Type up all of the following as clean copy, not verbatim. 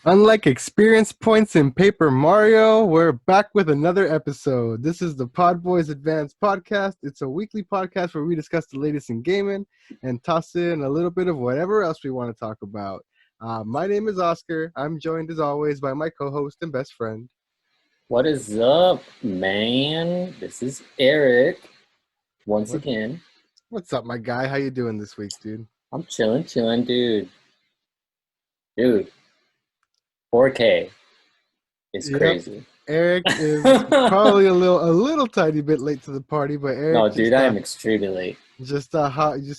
Unlike experience points in Paper Mario, we're back with another episode. This is the PodBoyz Advanced podcast. It's a weekly podcast where we discuss the latest in gaming and toss in a little bit of whatever else we want to talk about. My name is Oscar. I'm joined as always by my co-host and best friend. What is up, man? This is Eric once again. What's up, my guy? How you doing this week, dude? I'm chilling, dude. Dude, 4K is crazy. Eric is probably a little tiny bit late to the party, but Eric. No, dude, I am extremely late. Just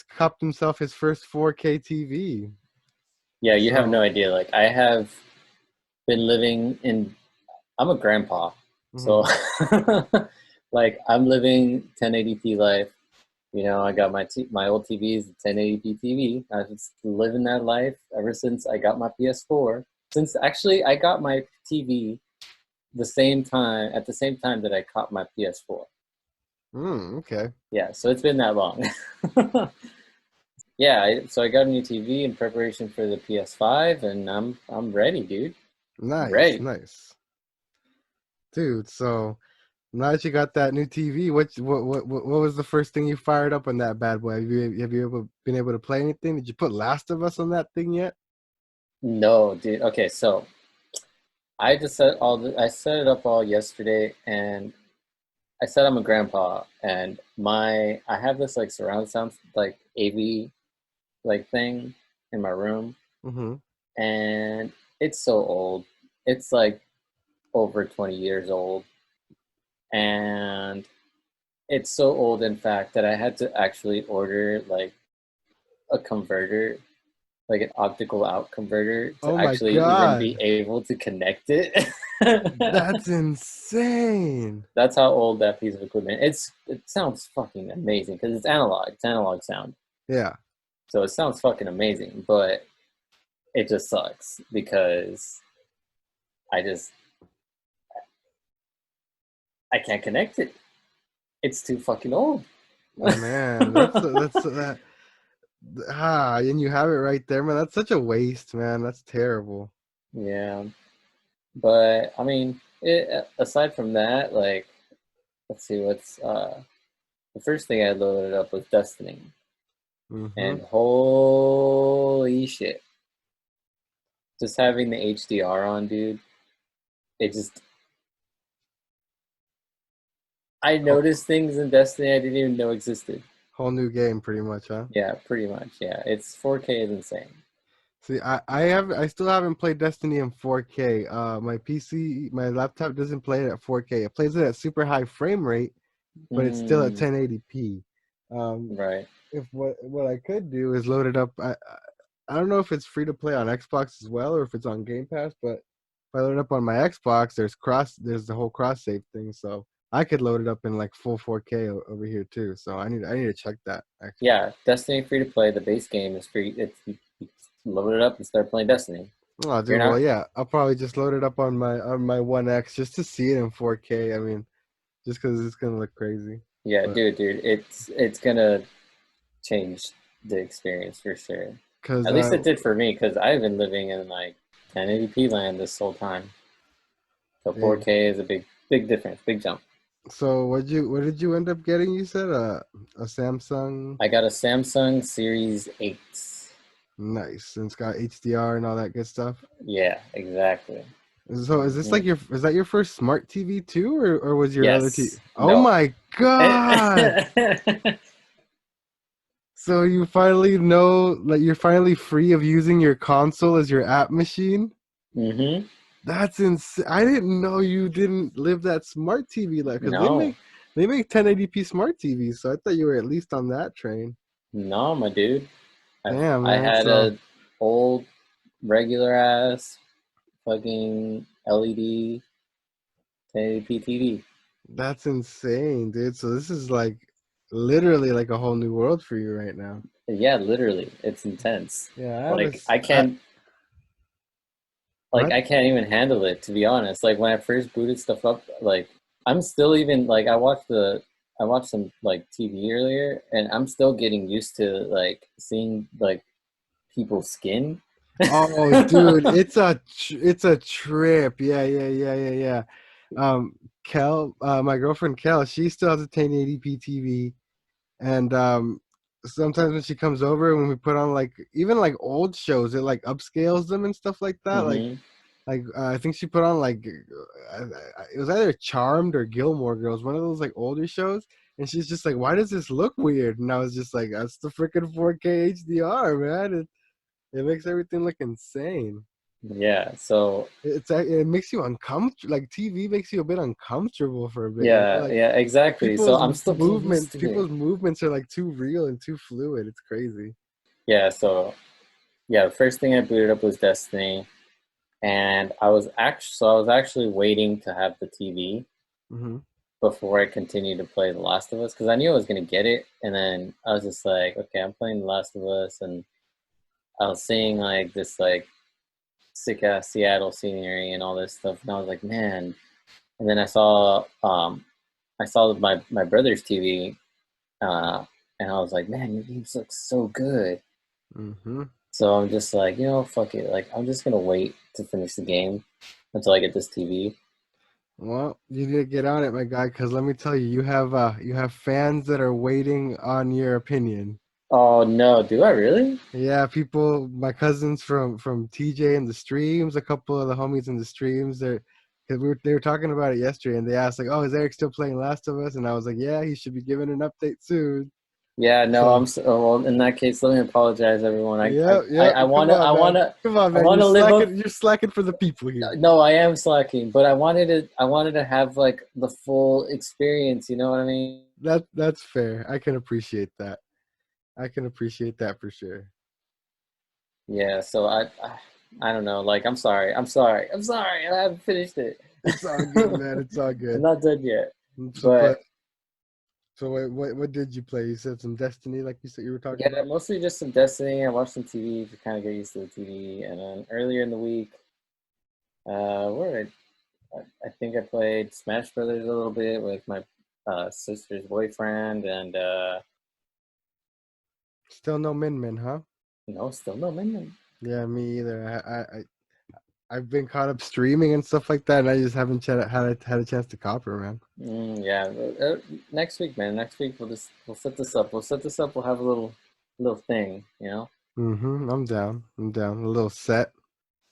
copped himself his first 4K TV. Yeah, you have no idea. Like, I have been living in. I'm a grandpa, so like I'm living 1080p life. You know, I got my old TV is a 1080p TV. I've just living that life ever since I got my PS4. Since actually I got my TV at the same time that I caught my PS4. Okay. Yeah, so it's been that long. Yeah, so I got a new TV in preparation for the PS5, and I'm ready, dude. Nice. Dude, so now that you got that new TV, what was the first thing you fired up on that bad boy? Have you ever been able to play anything? Did you put Last of Us on that thing yet? No, dude. Okay, so I just I set it up all yesterday, and I said I'm a grandpa, and I have this like surround sound like AV like thing in my room, and it's so old. It's like over 20 years old, and it's so old, in fact, that I had to actually order like a converter, like an optical out converter, to actually even be able to connect it. That's insane. That's how old that piece of equipment is. It sounds fucking amazing because it's analog. It's analog sound. Yeah. So it sounds fucking amazing, but it just sucks because I can't connect it. It's too fucking old. Oh, man, that. And you have it right there, man. That's such a waste, man. That's terrible. Yeah, but I mean, aside from that, like, let's see, the first thing I loaded up was Destiny, and holy shit, just having the HDR on, dude, I noticed things in Destiny I didn't even know existed. Whole new game, pretty much, huh? Yeah, pretty much. Yeah, it's 4K is insane. See, I still haven't played Destiny in 4K. My laptop doesn't play it at 4K. It plays it at super high frame rate, but it's still at 1080p. Right. If what I could do is load it up. I don't know if it's free to play on Xbox as well or if it's on Game Pass, but if I load it up on my Xbox, there's the whole cross save thing, so I could load it up in like full 4K over here too. So I need to check that. Actually. Yeah, Destiny free to play. The base game is free. You load it up and start playing Destiny. Oh, dude, well, yeah, I'll probably just load it up on my One X just to see it in 4K. I mean, just because it's gonna look crazy. Yeah, but, dude, it's gonna change the experience for sure. At least it did for me, because I've been living in like 1080p land this whole time. So 4K is a big difference, big jump. So what did you end up getting? You said a Samsung. I got a Samsung Series 8. Nice, and it's got HDR and all that good stuff. Yeah, exactly. So is this is that your first smart TV too, or was your other TV? No. Oh my god! So you finally you're finally free of using your console as your app machine? Mm-hmm. That's insane. I didn't know you didn't live that smart TV life. No. They make 1080p smart TVs, so I thought you were at least on that train. No, my dude. Damn, I had an old regular ass fucking LED 1080p TV. That's insane, dude. So this is like literally like a whole new world for you right now. Yeah, literally. It's intense. Yeah, I can't even handle it, to be honest. Like when I first booted stuff up, like I'm still even like I watched some like TV earlier, and I'm still getting used to like seeing like people's skin. Oh, dude, it's a trip. Yeah, yeah, yeah, yeah, yeah. Kel, my girlfriend Kel, she still has a 1080p TV, and sometimes when she comes over, when we put on like even like old shows, it like upscales them and stuff like that. Hmm. I think she put on like it was either Charmed or Gilmore Girls, one of those like older shows, and she's just like, "Why does this look weird?" And I was just like, "That's the freaking 4K HDR, man. It makes everything look insane. Yeah. So It makes you uncomfortable. Like TV makes you a bit uncomfortable for a bit, you know? yeah, Like yeah, exactly. So I'm still getting used to it. people's movements are like too real and too fluid. It's crazy. Yeah. So yeah, the first thing I booted up was Destiny, and I was actually waiting to have the TV Hmm. before I continued to play The Last of Us because I knew I was gonna get it, and then I was just like, okay, I'm playing The Last of Us, and I was seeing like this like sick ass Seattle scenery and all this stuff, and I was like, man. And then I saw my brother's TV, uh, and I was like, man, your games look so good. Hmm. So I'm just like, fuck it. Like I'm just gonna wait to finish the game until I get this TV. Well, you need to get on it, my guy, because let me tell you, you have fans that are waiting on your opinion. Oh no, do I really? Yeah, people, my cousins from TJ in the streams, a couple of the homies in the streams, because they were talking about it yesterday, and they asked like, "Oh, is Eric still playing Last of Us?" And I was like, "Yeah, he should be giving an update soon." Yeah, no, So, well, in that case, let me apologize, everyone. yeah, yeah, come on, I man, wanna live up. you're slacking for the people here. No, I am slacking, but I wanted to have like the full experience. You know what I mean? That's fair. I can appreciate that. I can appreciate that for sure. Yeah. So I don't know. Like, I'm sorry. I haven't finished it. It's all good, man. It's all I'm good. not done yet. So, But what did you play? You said some Destiny, like you said you were talking yeah, about. mostly just some Destiny. I watched some TV to kind of get used to the TV, and then earlier in the week, where I think I played Smash Brothers a little bit with my sister's boyfriend, and Still no Min Min, huh? still no minimum. Yeah, me either. I've been caught up streaming and stuff like that, and I just haven't had a chance to copper, man. Yeah, next week, man. Next week we'll set this up. We'll set this up. We'll have a little thing, you know. I'm down. I'm down. A little set.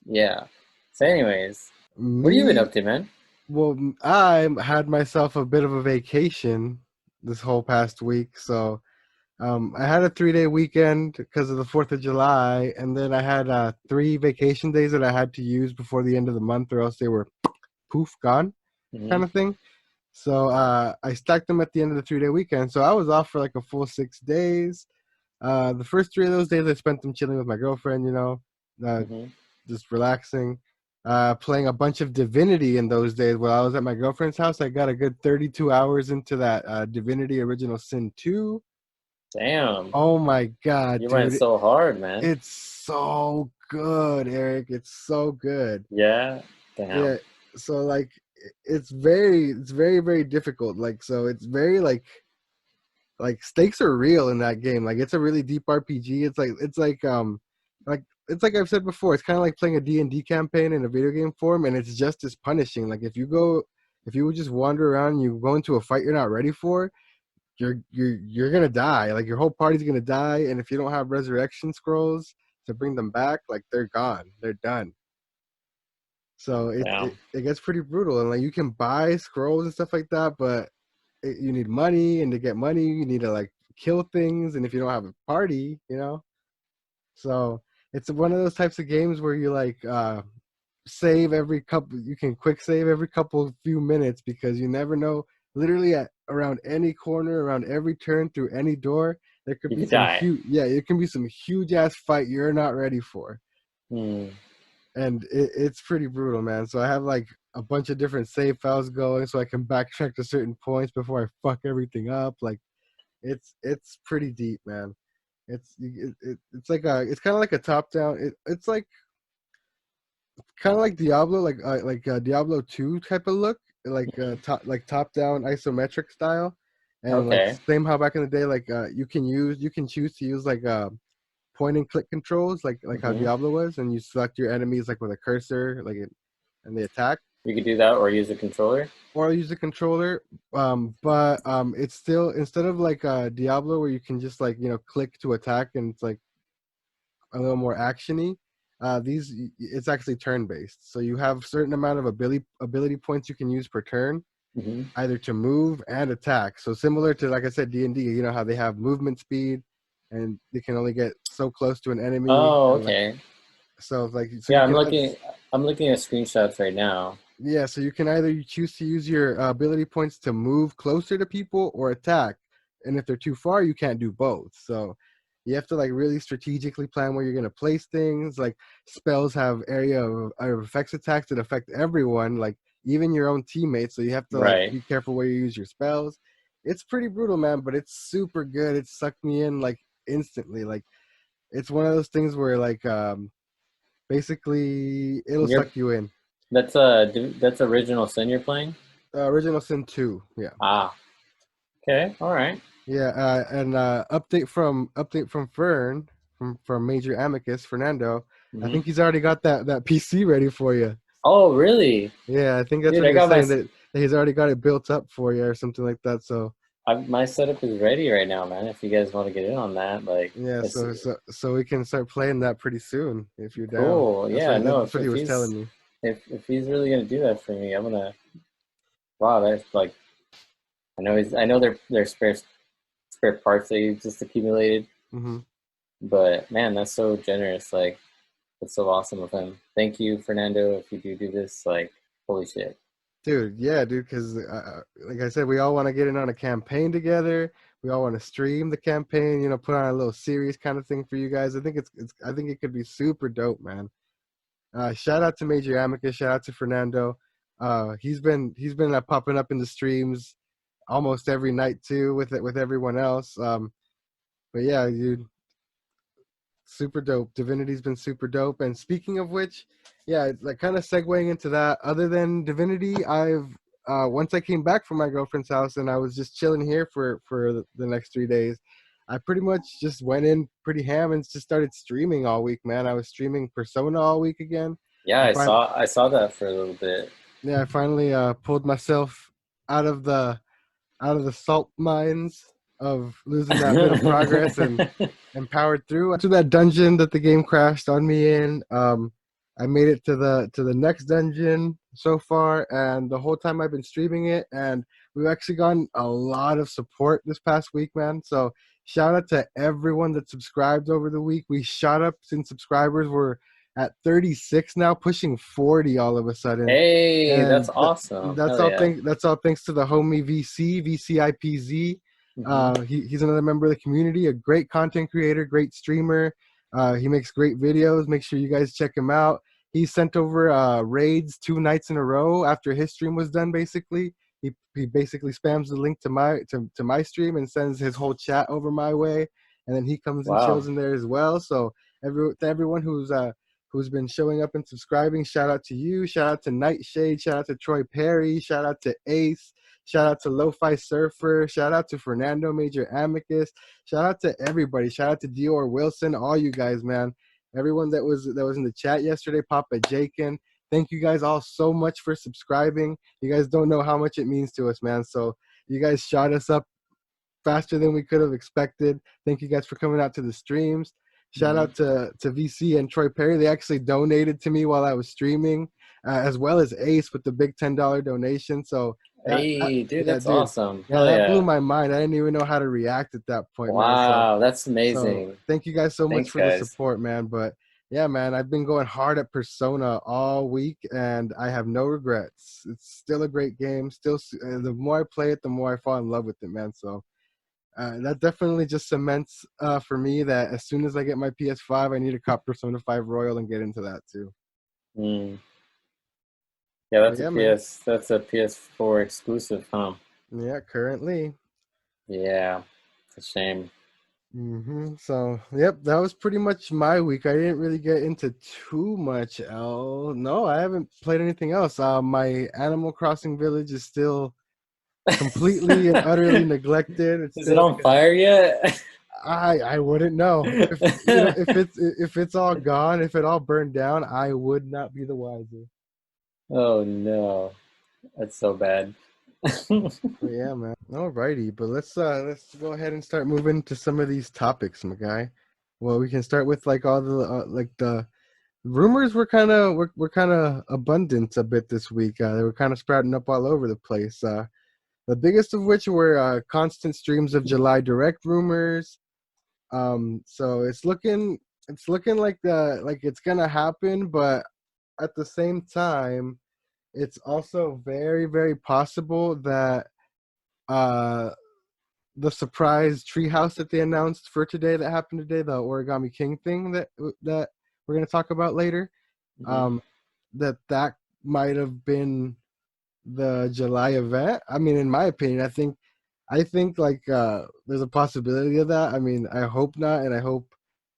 Yeah. So, anyways, what have you been Me, up to, man? well, I had myself a bit of a vacation this whole past week, so I had a 3-day weekend because of the 4th of July, and then I had 3 vacation days that I had to use before the end of the month, or else they were poof gone, kind Hmm. of thing. So I stacked them at the end of the 3-day weekend. So I was off for like a full 6 days. The first 3 of those days I spent them chilling with my girlfriend, uh, Hmm. just relaxing, playing a bunch of Divinity in those days. While I was at my girlfriend's house, I got a good 32 hours into that Divinity Original Sin 2. Damn, Oh my God, you went dude. so hard, man. It's so good, Eric. It's so good. Yeah. Damn. Yeah. So like it's very, very difficult. Like so it's very like stakes are real in that game. Like it's a really deep RPG. Like it's like I've said before, it's kind of like playing a D&D campaign in a video game form, and it's just as punishing. Like if you would just wander around and you go into a fight you're not ready for, you're gonna die. Like your whole party's gonna die, and if you don't have resurrection scrolls to bring them back, like they're gone. They're done. So Damn. it gets pretty brutal, and like you can buy scrolls and stuff like that, but you need money, and to get money, you need to like kill things, and if you don't have a party, so it's one of those types of games where you like save every couple. You can quick save every couple few minutes because you never know. Literally at around any corner, around every turn, through any door, there could You be could some die. huge. Yeah, it can be some huge ass fight you're not ready for, Hmm. and it's pretty brutal, man. So I have like a bunch of different save files going, so I can backtrack to certain points before I fuck everything up. Like it's pretty deep, man. It's like it's kind of like a top down. It's like kind of like Diablo, like Diablo 2 type of look, top down isometric style, and like Okay. same how back in the day, like you can choose to use like point and click controls, like how Hmm. Diablo was, and you select your enemies like with a cursor, and they attack, You could do that or use a controller. or use a controller. But it's still, instead of like Diablo where you can just like click to attack and it's like a little more actiony. These it's actually turn based, so you have certain amount of ability points you can use per turn, Hmm. either to move and attack. So similar to, like I said, D&D, you know how they have movement speed, and they can only get so close to an enemy, Oh, and like okay. so Yeah, you I'm can looking. I'm looking at screenshots right now. yeah, so you can either you choose to use your ability points to move closer to people or attack, and if they're too far, you can't do both. So you have to like really strategically plan where you're gonna place things. Like spells have area of effects attacks that affect everyone, like even your own teammates. So you have to like Right. be careful where you use your spells. It's pretty brutal, man, but it's super good. It sucked me in like instantly. Like it's one of those things where like basically it'll You're suck you in. that's original sin you're playing. Original Sin 2, yeah. Ah. Okay. All right. Yeah, and update from Fern from Major Amicus Fernando. I Hmm. think he's already got that PC ready for you. Oh, really? Yeah, I think that's Dude, what I he was got saying, that he's already got it built up for you or something like that. So my setup is ready right now, man. If you guys want to get in on that, like, yeah, it's so we can start playing that pretty soon if you're down. cool. Yeah. No, That's what he if was he's telling me. if he's really gonna do that for me, I'm gonna. Wow, that's like I know they're spare parts that you just accumulated, Hmm. but man, that's so generous. Like, that's so awesome of him. Thank you, Fernando. If you do this, like, holy shit. Dude, yeah, dude, because like I said, we all want to get in on a campaign together. We all want to stream the campaign, put on a little series kind of thing for you guys. I think I think it could be super dope, man. Shout out to Major Amicus, shout out to Fernando. He's been popping up in the streams almost every night too with everyone else. But yeah, dude, super dope. Divinity's been super dope. And speaking of which, yeah, like kind of segueing into that. Other than Divinity, I've once I came back from my girlfriend's house and I was just chilling here for the next 3 days. I pretty much just went in pretty ham and just started streaming all week, man. I was streaming Persona all week again. Yeah, I find I saw that for a little bit. Yeah, I finally pulled myself out of the salt mines of losing that bit of progress and powered through to that dungeon that the game crashed on me in. I made it to the next dungeon so far, and the whole time I've been streaming it, and we've actually gotten a lot of support this past week, man. So shout out to everyone that subscribed over the week. We shot up since subscribers were at 36 now, pushing 40 all of a sudden, Hey, that's and awesome. Hell yeah. that's all thanks to the homie VCIPZ. Hmm. He's another member of the community, a great content creator, great streamer. He makes great videos. Make sure you guys check him out. He sent over raids 2 nights in a row after his stream was done. Basically, he basically spams the link to my stream and sends his whole chat over my way, and then he comes and Wow. chills in there as well. So to everyone who's been showing up and subscribing, shout out to you. Shout out to Nightshade. Shout out to Troy Perry. Shout out to Ace. Shout out to Lo-Fi Surfer. Shout out to Fernando Major Amicus. Shout out to everybody. Shout out to Dior Wilson. All you guys, man. Everyone that was in the chat yesterday. Papa Jakin. Thank you guys all so much for subscribing. You guys don't know how much it means to us, man. So you guys shot us up faster than we could have expected. Thank you guys for coming out to the streams. Shout Hmm. out to VC and Troy Perry. They actually donated to me while I was streaming, as well as Ace with the big $10 donation. So Hey, dude, yeah, that's dude, awesome. yeah, Hell that blew yeah. my mind. I didn't even know how to react at that point, man. Wow, that's So amazing. thank you guys so much Thanks, for the guys. support, man. But yeah, man, I've been going hard at Persona all week, and I have no regrets. It's still a great game. The more I play it, the more I fall in love with it, man. So that definitely just cements for me that as soon as I get my PS5, I need to cop Persona 5 Royal and get into that too. Mm. Yeah, But yeah, man. That's a PS4 exclusive, huh? Yeah, currently. Yeah, it's a shame. So, yep, that was pretty much my week. I didn't really get into too much else. No, I haven't played anything else. My Animal Crossing village is still completely and utterly neglected. It's Is it still on fire yet? I wouldn't know if if it's all gone, if it all burned down, I would not be the wiser. Oh no, that's so bad. But yeah, man. Alrighty, but let's go ahead and start moving to some of these topics, my guy. Well, we can start with like all the like the rumors were kind of abundant a bit this week. They were kind of sprouting up all over the place. The biggest of which were constant streams of July Direct rumors. So it's looking like it's gonna happen, but at the same time, it's also very very possible that uh the surprise treehouse that they announced for today that happened today, the Origami King thing that we're gonna talk about later, Mhm. um, that might have been the July event. I mean, in my opinion, I think like there's a possibility of that. I mean, I hope not, and I hope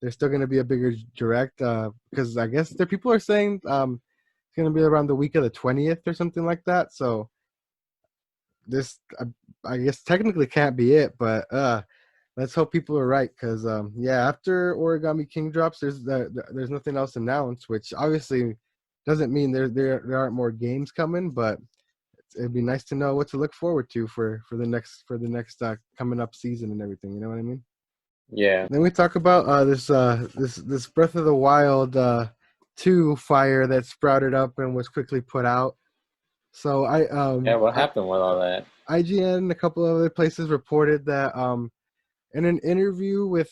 there's still going to be a bigger direct because I guess there people are saying it's going to be around the week of the 20th or something like that. So this I guess technically can't be it, but let's hope people are right because yeah, after Origami King drops, there's nothing else announced, which obviously doesn't mean there aren't more games coming, but it'd be nice to know what to look forward to for the next coming up season and everything. You know what I mean? Yeah. Then we talk about this Breath of the Wild 2 fire that sprouted up and was quickly put out. So Yeah, what happened with all that? IGN and a couple of other places reported that in an interview with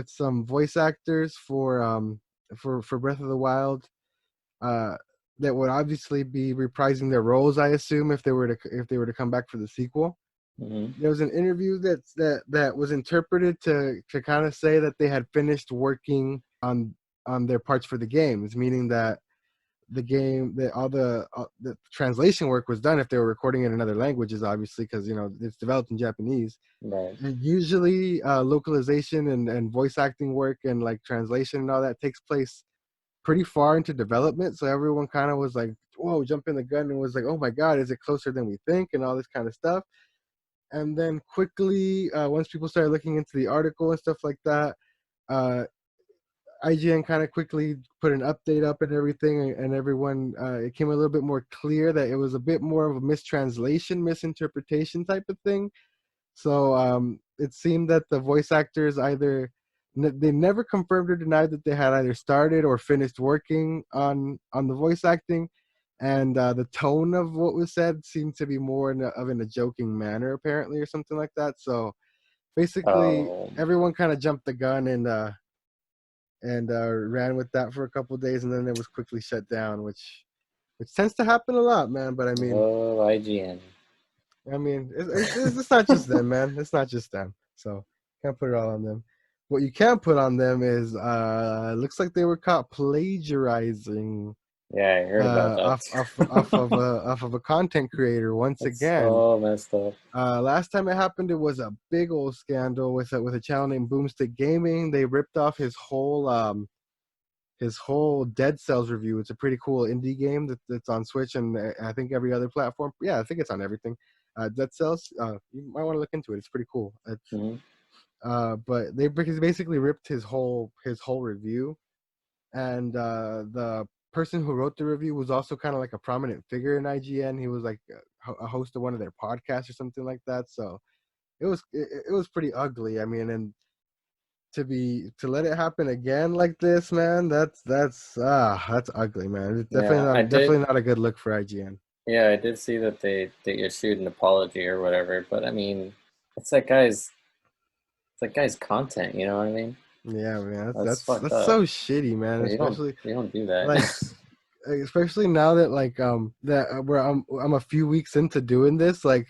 some voice actors for Breath of the Wild, uh, that would obviously be reprising their roles, I assume, if they were to come back for the sequel. Hmm. There was an interview that was interpreted to kind of say that they had finished working on their parts for the games, meaning that the game that all the translation work was done if they were recording it in other languages, obviously, because it's developed in Japanese. Right. And usually localization and voice acting work and like translation and all that takes place pretty far into development. So everyone kind of was like, whoa, jump in the gun and was like, oh my God, is it closer than we think? And all this kind of stuff. And then quickly, once people started looking into the article and stuff like that, uh, IGN kind of quickly put an update up and everything, and everyone, it came a little bit more clear that it was a bit more of a mistranslation, misinterpretation type of thing. So it seemed that the voice actors they never confirmed or denied that they had either started or finished working on the voice acting, and the tone of what was said seemed to be more in a joking manner, apparently, or something like that. So basically, Oh, everyone kind of jumped the gun and ran with that for a couple of days, and then it was quickly shut down, which tends to happen a lot, man. But oh, IGN. It's not just them, man. It's not just them. So can't put it all on them. What you can put on them is looks like they were caught plagiarizing Yeah, I heard about that. off of a content creator once That's again. so messed up. Last time it happened, it was a big old scandal with a channel named Boomstick Gaming. They ripped off his whole Dead Cells review. It's a pretty cool indie game that's on Switch and I think every other platform. Yeah, I think it's on everything. Dead Cells, you might want to look into it. It's pretty cool. Hmm. But they basically ripped his whole review, and the person who wrote the review was also kind of like a prominent figure in IGN. He was like a host of one of their podcasts or something like that. So it was pretty ugly. I mean, and to let it happen again like this, man, that's ugly, man. It's Yeah, definitely not a good look for IGN. I did see that they issued an apology or whatever, but I mean, it's that guy's it's that guy's content, you know what I mean? Yeah, man, That's fucked that's up. so shitty, man. Yeah, Especially you don't do that. like especially now that that where I'm a few weeks into doing this, like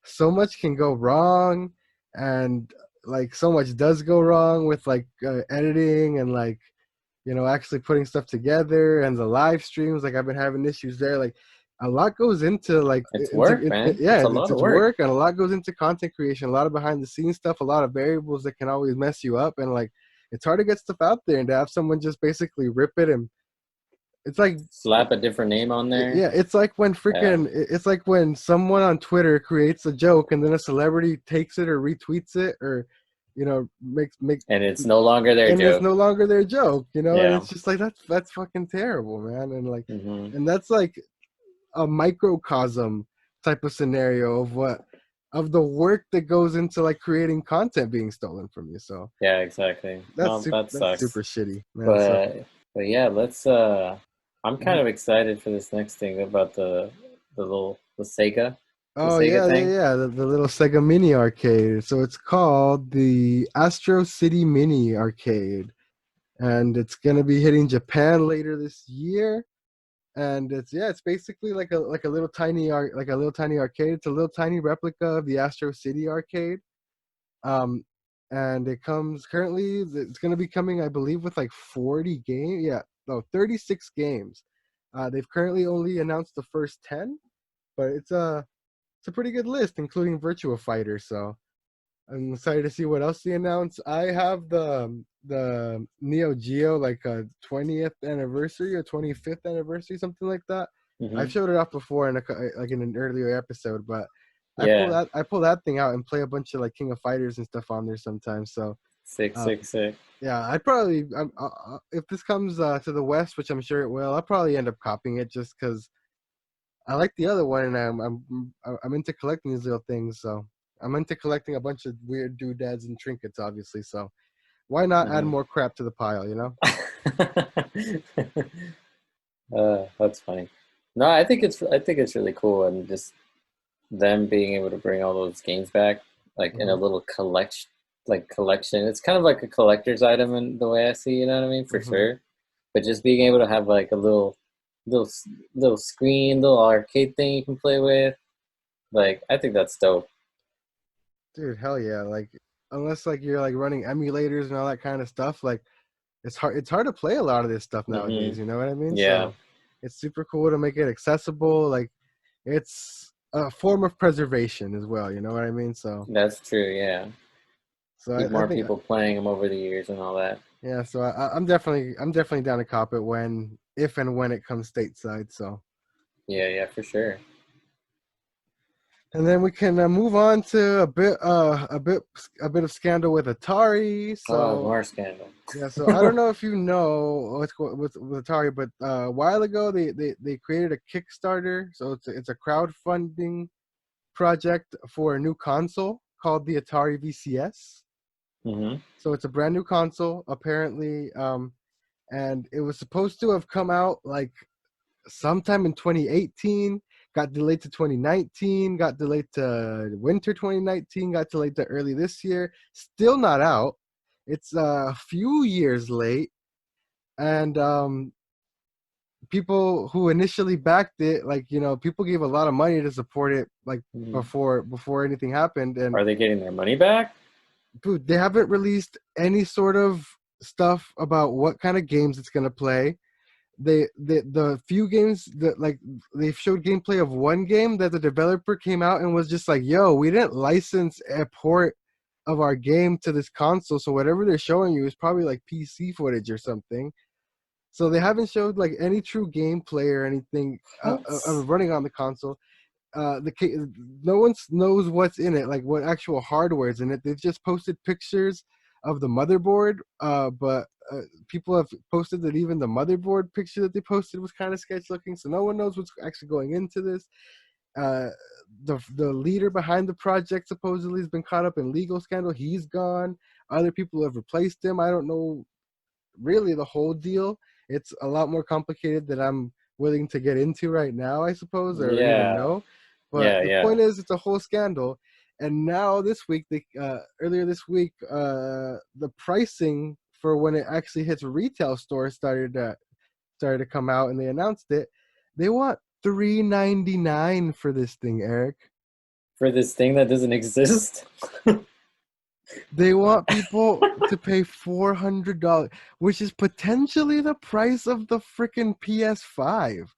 so much can go wrong, and like so much does go wrong with like editing and like actually putting stuff together and the live streams. Like I've been having issues there. Like a lot goes into like It's work, man. yeah, It's a lot of it's work. work, and a lot goes into content creation, a lot of behind the scenes stuff, a lot of variables that can always mess you up, and like it's hard to get stuff out there and to have someone just basically rip it. And it's like Slap a different name on there. yeah, it's like when Yeah. it's like when someone on Twitter creates a joke and then a celebrity takes it or retweets it or make And it's no longer their and it's joke. no longer their joke, and Yeah. it's just like that's fucking terrible, man. And like, Hmm. and that's like a microcosm type of scenario of the work that goes into like creating content being stolen from you. So Yeah, exactly. No, that that's sucks. super shitty, man. So But yeah, let's I'm kind mhm. of excited for this next thing about the Oh Sega yeah, yeah, thing. yeah. The little Sega Mini arcade. So it's called the Astro City Mini Arcade, and it's gonna be hitting Japan later this year. And it's basically like a little tiny arcade. It's a little tiny replica of the Astro City arcade. Um, and it comes currently. It's gonna be coming, I believe, with like 40 games. Yeah, no, 36 games. They've currently only announced the first 10, but it's a pretty good list, including Virtua Fighter. So I'm excited to see what else they announce. I have the Neo Geo like a 20th anniversary or 25th anniversary, something like that. I've Hmm. showed it off before like in an earlier episode, but Yeah, I pull that thing out and play a bunch of like King of Fighters and stuff on there sometimes. So sick, uh, sick, sick. yeah, I'd probably if this comes to the West, which I'm sure it will, I'll probably end up copying it just because I like the other one, and I'm into collecting these little things. So I'm into collecting a bunch of weird doodads and trinkets, obviously. So why not add Hmm. more crap to the pile? That's funny. No, I think it's really cool, and just them being able to bring all those games back, like in a Hmm. little collection. It's kind of like a collector's item in the way I see. You know what I mean? For Hmm. sure. But just being able to have like a little, little screen, little arcade thing you can play with, like I think that's dope. Dude, hell yeah! Like unless like you're like running emulators and all that kind of stuff, like it's hard to play a lot of this stuff Hmm. nowadays. You know what I mean? Yeah, So it's super cool to make it accessible. Like it's a form of preservation as well. You know what I mean? that's true. Yeah, So keep I more think people playing them over the years and all that. Yeah, so I'm definitely down to cop it if and when it comes stateside. So, Yeah, yeah, for sure. and then we can move on to a bit of scandal with Atari. Oh, So more scandal. yeah, so I don't know if you know with Atari, but a while ago they created a Kickstarter. So it's a crowdfunding project for a new console called the Atari VCS. Hmm. So it's a brand new console apparently, and it was supposed to have come out like sometime in 2018, got delayed to 2019, got delayed to winter 2019, got delayed to early this year. Still not out. It's a few years late, and people who initially backed it, like people gave a lot of money to support it, like Hmm. before anything happened, and Are they getting their money back? dude, they haven't released any sort of stuff about what kind of games it's gonna play. The few games that like they showed gameplay of one game that the developer came out and was just like, yo, we didn't license a port of our game to this console, so whatever they're showing you is probably like PC footage or something. So they haven't showed like any true gameplay or anything What? of running on the console. No one knows what's in it, like what actual hardware is in it. They've just posted pictures of the motherboard, but people have posted that even the motherboard picture that they posted was kind of sketch looking. So no one knows what's actually going into this. Uh, the leader behind the project supposedly has been caught up in legal scandal. He's gone. Other people have replaced him. I don't know really the whole deal. It's a lot more complicated than I'm willing to get into right now, I suppose, or even Yeah, know. But yeah, the yeah. point is, it's a whole scandal. And now this week, earlier this week, the pricing for when it actually hits retail stores started to come out, and they announced it. They want $3.99 for this thing, Eric. For this thing that doesn't exist. They want people to pay $400, which is potentially the price of the freaking PS5.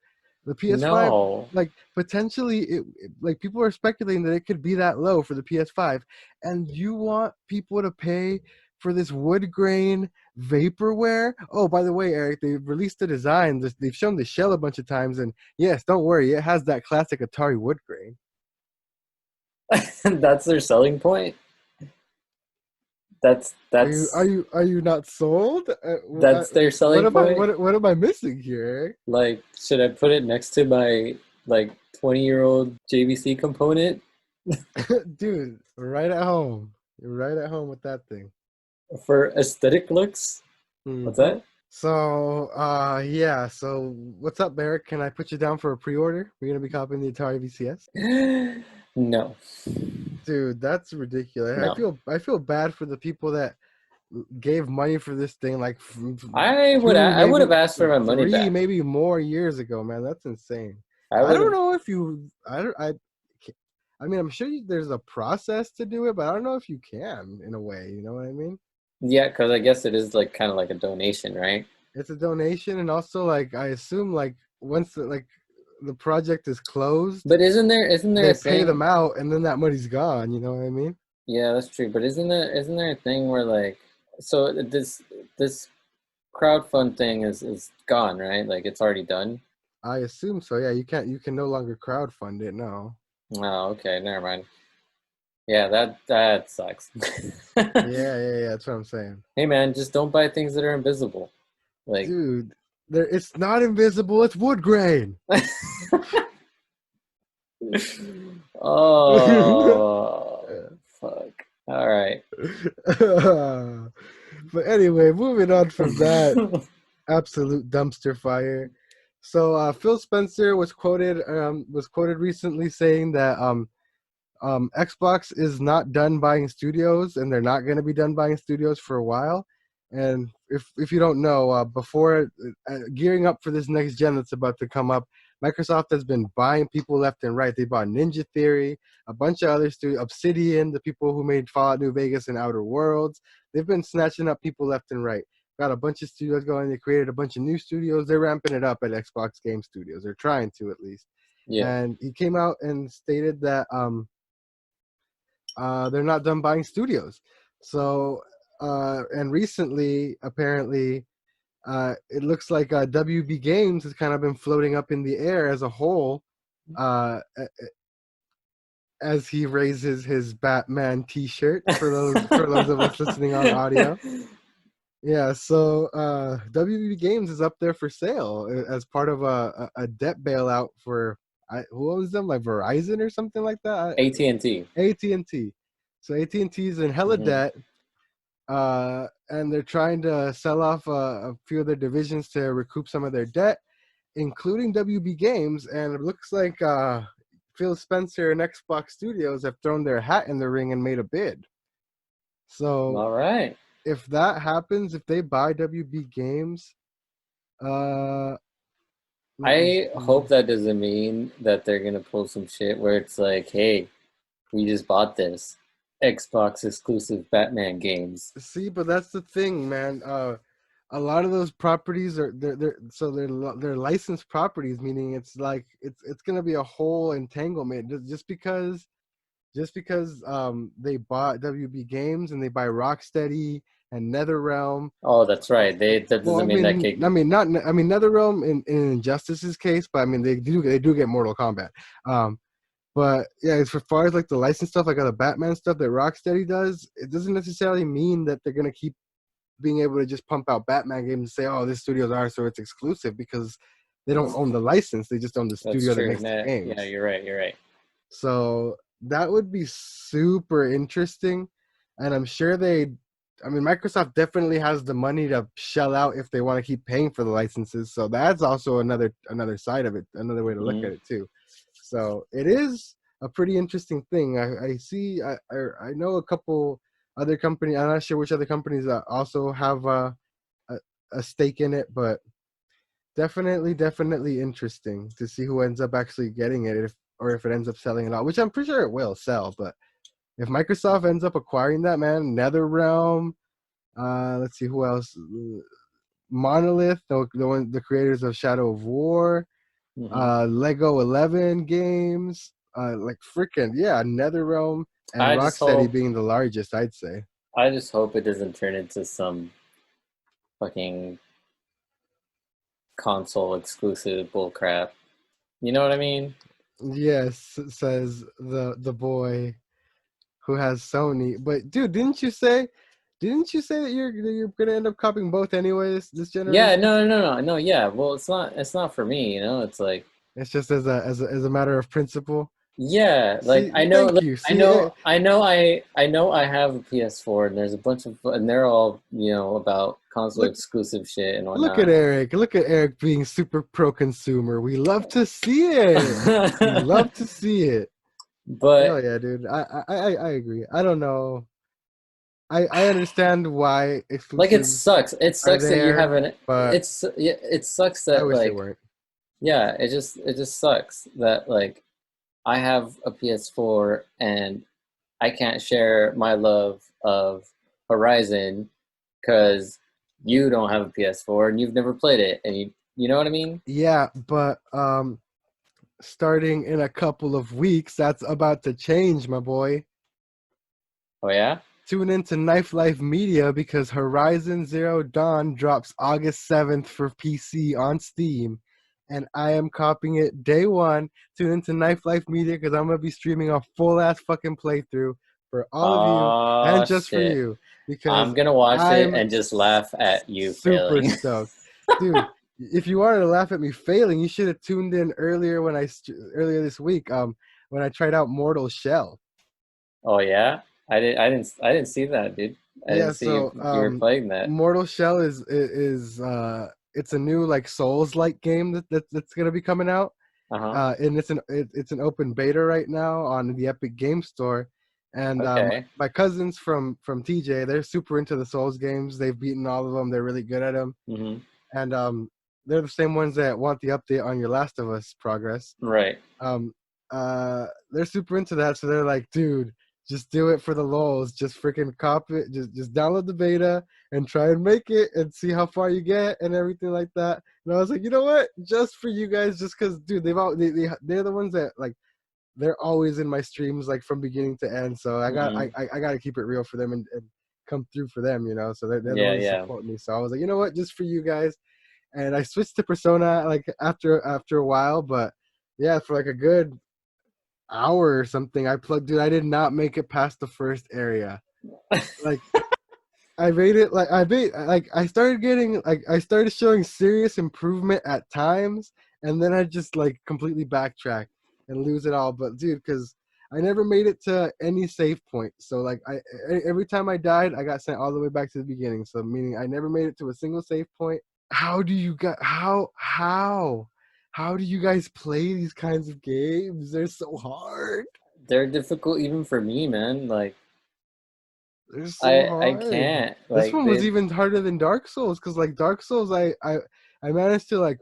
The PS5, No. like potentially, like people are speculating that it could be that low for the PS5, and you want people to pay for this wood grain vaporware. Oh, by the way, Eric, they released the design. They've shown the shell a bunch of times, and yes, don't worry, it has that classic Atari wood grain. That's their selling point. That's Are you are that's you are you not sold? that's their What selling am I point. what am I missing here? Like, should I put it next to my like 20-year-old JVC component Dude, right at home. You're right at home with that thing. for aesthetic looks? What's Hmm. that? So, yeah. So, what's up, Barrett? Can I put you down for a pre-order? We're gonna be copying the Atari VCS. No, Dude, that's ridiculous. I no. feel I feel bad for the people that gave money for this thing like two, I would maybe have asked for my money three, back. maybe more years ago, man. That's insane. I I would don't have, know if you, I don't, I mean, I'm sure there's a process to do it, but I don't know if you can in a way. You know what I mean? yeah, because I guess it is like kind of like a donation, right? It's a donation, and also like I assume like once the project is closed, But isn't there they a pay them thing? out, and then that money's gone. You know what I mean? Yeah, that's true. But isn't there a thing where like so this crowdfund thing is gone, right? Like it's already done. I assume so. Yeah, you can no longer crowdfund it. No. Oh, okay, never mind. Yeah, that sucks. Yeah. That's what I'm saying. Hey man, just don't buy things that are invisible. Like, Dude, it's not invisible, it's wood grain. oh, fuck. All right. But anyway, moving on from that absolute dumpster fire. So Phil Spencer was quoted recently saying that Xbox is not done buying studios, and they're not going to be done buying studios for a while. And if you don't know, before gearing up for this next gen that's about to come up, Microsoft has been buying people left and right. They bought Ninja Theory, a bunch of other studios, Obsidian, the people who made Fallout New Vegas and Outer Worlds. They've been snatching up people left and right. Got a bunch of studios going. They created a bunch of new studios. They're ramping it up at Xbox Game Studios. They're trying to, at least. Yeah. And he came out and stated that they're not done buying studios. So, and recently, apparently, it looks like WB Games has kind of been floating up in the air as a whole, as he raises his Batman T-shirt for those of us listening on audio. Yeah, so WB Games is up there for sale as part of a debt bailout for who owns them, like Verizon or something like that. AT&T. AT&T. So AT&T is in hella Hmm. debt, and they're trying to sell off a few of their divisions to recoup some of their debt, including WB Games. And it looks like Phil Spencer and Xbox Studios have thrown their hat in the ring and made a bid. So All right. if that happens, if they buy WB Games, let me I see. hope that doesn't mean that they're gonna pull some shit where it's like, hey, we just bought this Xbox exclusive Batman games. See, but that's the thing, man. A lot of those properties are they're licensed properties, meaning it's like it's gonna be a whole entanglement. Just because they bought WB Games and they buy Rocksteady and NetherRealm. Oh, that's right. That Well, doesn't mean that kid. I mean NetherRealm in Injustice's case, but I mean they do get Mortal Kombat. But yeah, as far as like the license stuff, like the Batman stuff that Rocksteady does, it doesn't necessarily mean that they're gonna keep being able to just pump out Batman games and say, "Oh, this studio's ours, so it's exclusive," because they don't own the license; they just own the That's studio that true. makes the Nah, yeah, games. you're right. You're right. So that would be super interesting, and I'm sure they. I mean, Microsoft definitely has the money to shell out if they want to keep paying for the licenses. So that's also another side of it, another way to look Hmm. at it too. So it is a pretty interesting thing. I see. I know a couple other companies. I'm not sure which other companies also have a a stake in it, but definitely interesting to see who ends up actually getting it, if it ends up selling it out, which I'm pretty sure it will sell. But if Microsoft ends up acquiring that, man, NetherRealm, let's see who else, Monolith, the creators of Shadow of War, Hmm. Lego 11 games, like freaking yeah, NetherRealm and I just Rocksteady hope. being the largest, I'd say. I just hope it doesn't turn into some fucking console exclusive bullcrap. You know what I mean? Yes, says the boy who has Sony. But dude, didn't you say Didn't you say that you're gonna end up copying both anyways this Yeah, generation? no. Yeah, well, it's not for me. It's like, It's just as a matter of principle. yeah, See, thank you. See, I know I have a PS4, and there's a bunch of, and they're all, about console look exclusive shit and look at whatnot. Eric. Look at Eric being super pro consumer. We love to see it. We love to see it. But Hell yeah, dude. I agree. I don't know. I understand why like, it exclusives sucks. It are sucks that you there, haven't. but It sucks I that, wish they like, weren't. yeah, it just sucks that, like, I have a PS4 and I can't share my love of Horizon because you don't have a PS4 and you've never played it, and you know what I mean? Yeah, but starting in a couple of weeks, that's about to change, my boy. Oh yeah? Tune into Knife Life Media because Horizon Zero Dawn drops August 7th for PC on Steam, and I am copying it day one. Tune into Knife Life Media because I'm gonna be streaming a full ass fucking playthrough for all of you and Oh just for shit. you I'm because gonna watch it I'm and just laugh at you super failing. stoked, dude. If you wanted to laugh at me failing, you should have tuned in earlier earlier this week when I tried out Mortal Shell. Oh yeah? I didn't see that, dude. I didn't Yeah, see so you were playing that. Mortal Shell is it's a new like Souls-like game that's gonna be coming out. Uh-huh. And it's an open beta right now on the Epic Game Store. And Okay. my cousins from TJ, they're super into the Souls games. They've beaten all of them. They're really good at them. Mm-hmm. And they're the same ones that want the update on your Last of Us progress. Right. Um, they're super into that, so they're like, dude, just do it for the lols. Just freaking copy it. Just download the beta and try and make it and see how far you get and everything like that. And I was like, you know what? Just for you guys, just because, dude, they're the ones that like they're always in my streams like from beginning to end. So Mm-hmm. I got to keep it real for them and come through for them, you know. So they're the Yeah, ones that yeah. support me. So I was like, you know what? Just for you guys. And I switched to Persona like after a while, but yeah, for like a good hour or something, I plugged it. I did not make it past the first area. Like I made it like I started getting like I started showing serious improvement at times, and then I just like completely backtrack and lose it all. But dude, because I never made it to any save point, so like every time I died, I got sent all the way back to the beginning. So meaning I never made it to a single save point. How do you guys how do you guys play these kinds of games? They're so hard. They're difficult even for me, man. Like, They're so I hard. can't. This Like, one was even harder than Dark Souls because like Dark Souls, I managed to like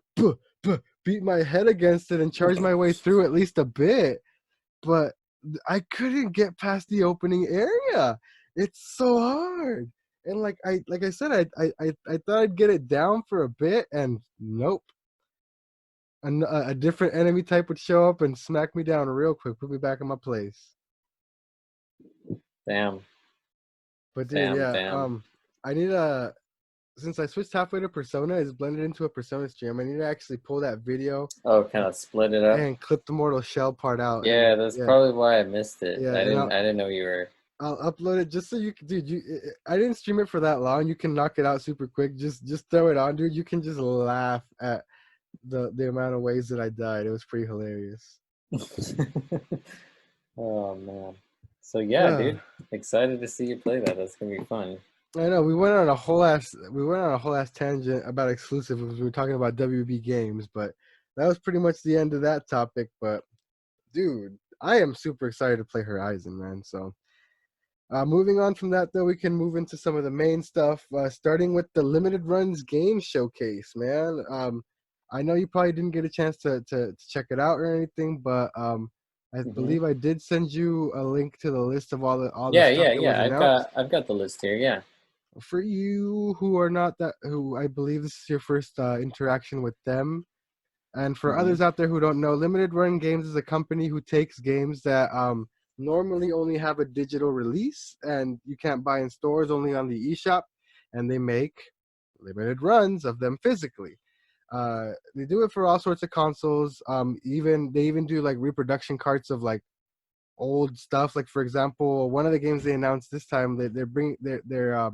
beat my head against it and charge my way through at least a bit, but I couldn't get past the opening area. It's so hard. And like I said, I thought I'd get it down for a bit, and nope. A different enemy type would show up and smack me down real quick, put me back in my place. damn, But dude, damn, yeah, damn. I need a since I switched halfway to Persona, it's blended into a Persona stream. I need to actually pull that video Oh, kind of split it up. and clip the Mortal Shell part out, and Yeah, that's yeah, probably why I missed it. yeah, and I didn't know you were. I'll upload it just so you can, dude. I didn't stream it for that long. You can knock it out super quick. Just throw it on, dude. You can just laugh at the amount of ways that I died. It was pretty hilarious. Oh man. So yeah, Uh, dude. Excited to see you play that. That's gonna be fun. I know we went on a whole ass tangent about exclusives. We were talking about WB games, but that was pretty much the end of that topic. But dude, I am super excited to play Horizon, man. So moving on from that, though, we can move into some of the main stuff, starting with the limited runs game showcase, man. I know you probably didn't get a chance to check it out or anything, but I Hmm. believe I did send you a link to the list of all the Yeah, stuff yeah, that was yeah. announced. I've got the list here. Yeah. For you who are not that, who I believe this is your first interaction with them, and for Hmm. others out there who don't know, Limited Run Games is a company who takes games that normally only have a digital release and you can't buy in stores, only on the eShop, and they make limited runs of them physically. They do it for all sorts of consoles. Even they even do like reproduction carts of like old stuff. Like for example, one of the games they announced this time, they're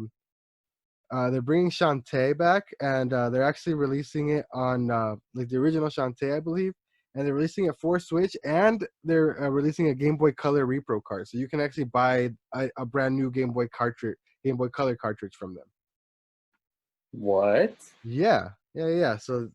They're bringing Shantae back, and they're actually releasing it on like the original Shantae, I believe. And they're releasing it for Switch, and they're releasing a Game Boy Color repro card, so you can actually buy a brand new Game Boy Color cartridge from them. What? Yeah. So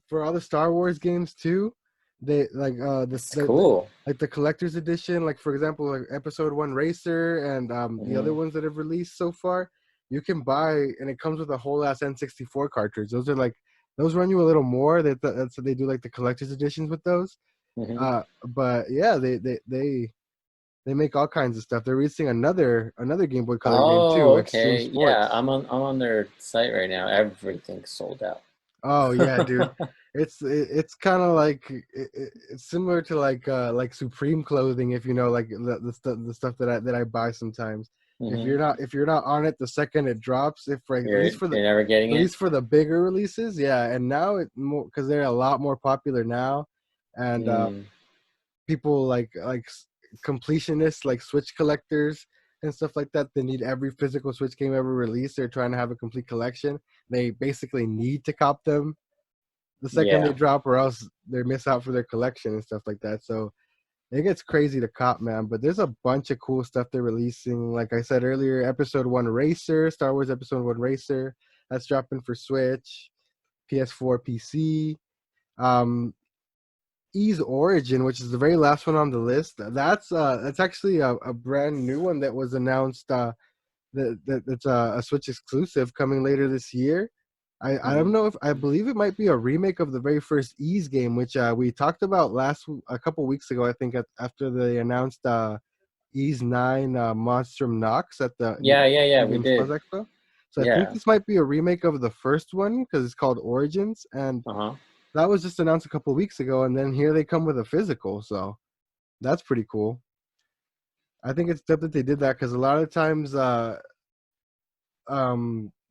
for all the Star Wars games too, they like It's cool. like the collector's edition, like for example, like Episode 1 Racer and the other Hmm. ones that have released so far, you can buy, and it comes with a whole ass N64 cartridge. Those are like those run you a little more. That's they do like the collector's editions with those. Hmm. But yeah, they make all kinds of stuff. They're releasing another Game Boy Color game Oh, too, Extreme okay. Yeah, Sports. I'm on their site right now. Everything's sold out. Oh yeah, dude. It's kind of like it's similar to like Supreme clothing, if you know, like the stuff that I buy sometimes. Hmm. If you're not on it the second it drops, if like You're never getting at it? least for the bigger releases, yeah. And now it more because they're a lot more popular now, and Mm, people completionists, like Switch collectors and stuff like that. They need every physical Switch game ever released. They're trying to have a complete collection. They basically need to cop them the second they yeah. drop, or else they miss out for their collection and stuff like that. So it gets crazy to cop, man. But there's a bunch of cool stuff they're releasing. Like I said earlier, Episode 1 Racer, Star Wars Episode 1 Racer, that's dropping for Switch, PS4, PC. Um, Ease Origin, which is the very last one on the list. That's actually a brand new one that was announced. That's a Switch exclusive coming later this year. I Hmm. don't know if I believe it might be a remake of the very first Ease game, which we talked about a couple weeks ago. I think after they announced Ease 9 Monstrum Nox at the Yeah, New we Games Plus did. Expo. So I think Yeah. this might be a remake of the first one because it's called Origins, and Uh-huh. that was just announced a couple weeks ago. And then here they come with a physical, so that's pretty cool. I think it's dope that they did that because a lot of times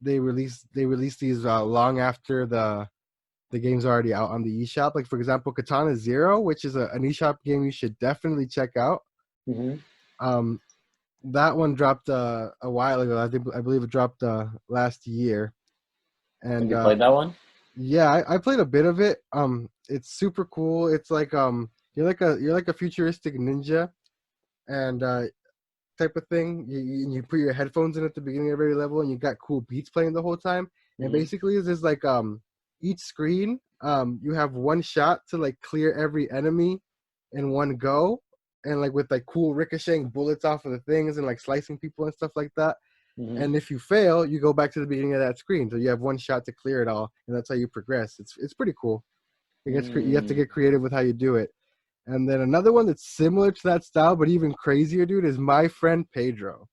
they release these long after the game's already out on the eShop. Like for example, Katana Zero, which is an eShop game you should definitely check out. Hmm. Um, that one dropped a while ago. I believe it dropped last year, Have and you played that one? yeah, I played a bit of it. It's super cool. It's like you're like a futuristic ninja, and type of thing. You put your headphones in at the beginning of every level, and you got cool beats playing the whole time. And Hmm. basically, is like each screen you have one shot to like clear every enemy in one go, and like with like cool ricocheting bullets off of the things and like slicing people and stuff like that. Hmm. And if you fail, you go back to the beginning of that screen. So you have one shot to clear it all, and that's how you progress. It's pretty cool. You have to Mm. get creative with how you do it. And then another one that's similar to that style, but even crazier, dude, is My Friend Pedro.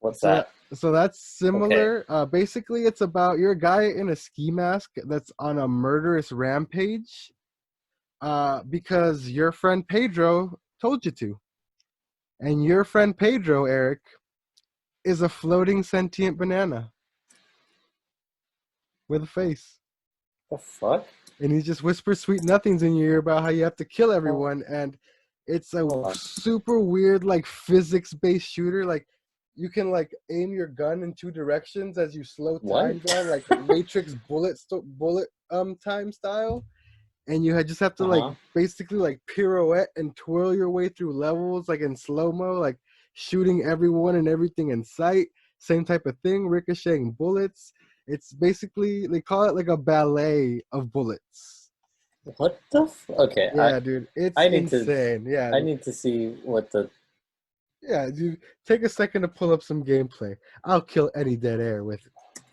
What's So that that? so that's Okay. similar. Basically, it's about you're a guy in a ski mask that's on a murderous rampage. Because your friend Pedro told you to, and your friend Pedro, Eric, is a floating sentient banana with a face. The fuck? And he just whispers sweet nothings in your ear about how you have to kill Hold, everyone. And it's a hold on. super weird, like physics based shooter. Like you can like aim your gun in two directions as you slow What? time down, like Matrix bullet time style. And just have to like Uh-huh. basically like pirouette and twirl your way through levels like in slow mo, like shooting everyone and everything in sight. Same type of thing, ricocheting bullets. It's basically they call it like a ballet of bullets. What the okay, Yeah, dude, it's I need to insane. Yeah, I dude. need to see what the Yeah, dude. Take a second to pull up some gameplay. I'll kill any dead air with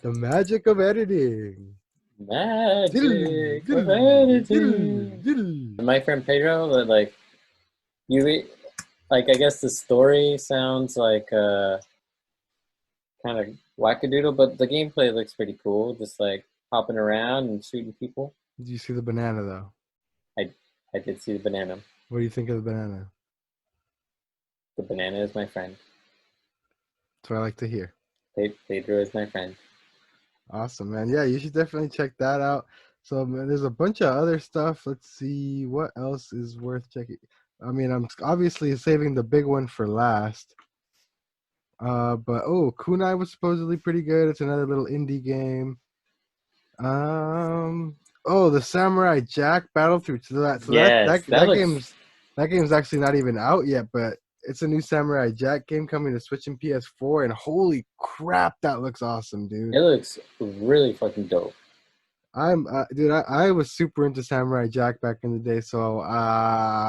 the magic of editing. Diddle, magic of diddle, diddle, editing. diddle. My friend Pedro, like you like I guess the story sounds like kind of wackadoodle, but the gameplay looks pretty cool. Just like hopping around and shooting people. Did you see the banana though? I I did see the banana. What do you think of the banana? The banana is my friend. That's what I like to hear. Pedro is my friend. Awesome, man. Yeah, you should definitely check that out. So, man, there's a bunch of other stuff. Let's see what else is worth checking. I mean, I'm obviously saving the big one for last. But Kunai was supposedly pretty good. It's another little indie game. Um, the Samurai Jack Battle through to that. So that Yes, that that that looks. game's actually not even out yet, but it's a new Samurai Jack game coming to Switch and PS4. And holy crap, that looks awesome, dude. It looks really fucking dope. Dude, I was super into Samurai Jack back in the day, so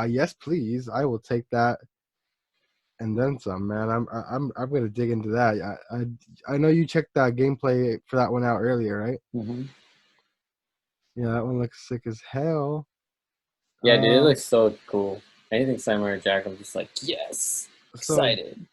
yes, please, I will take that and then some, man. I'm gonna dig into that. I know you checked that gameplay for that one out earlier, right? Hmm. Yeah, that one looks sick as hell. Yeah, dude, it Um, looks so cool. Anything Samurai Jack, I'm just like, yes, so excited.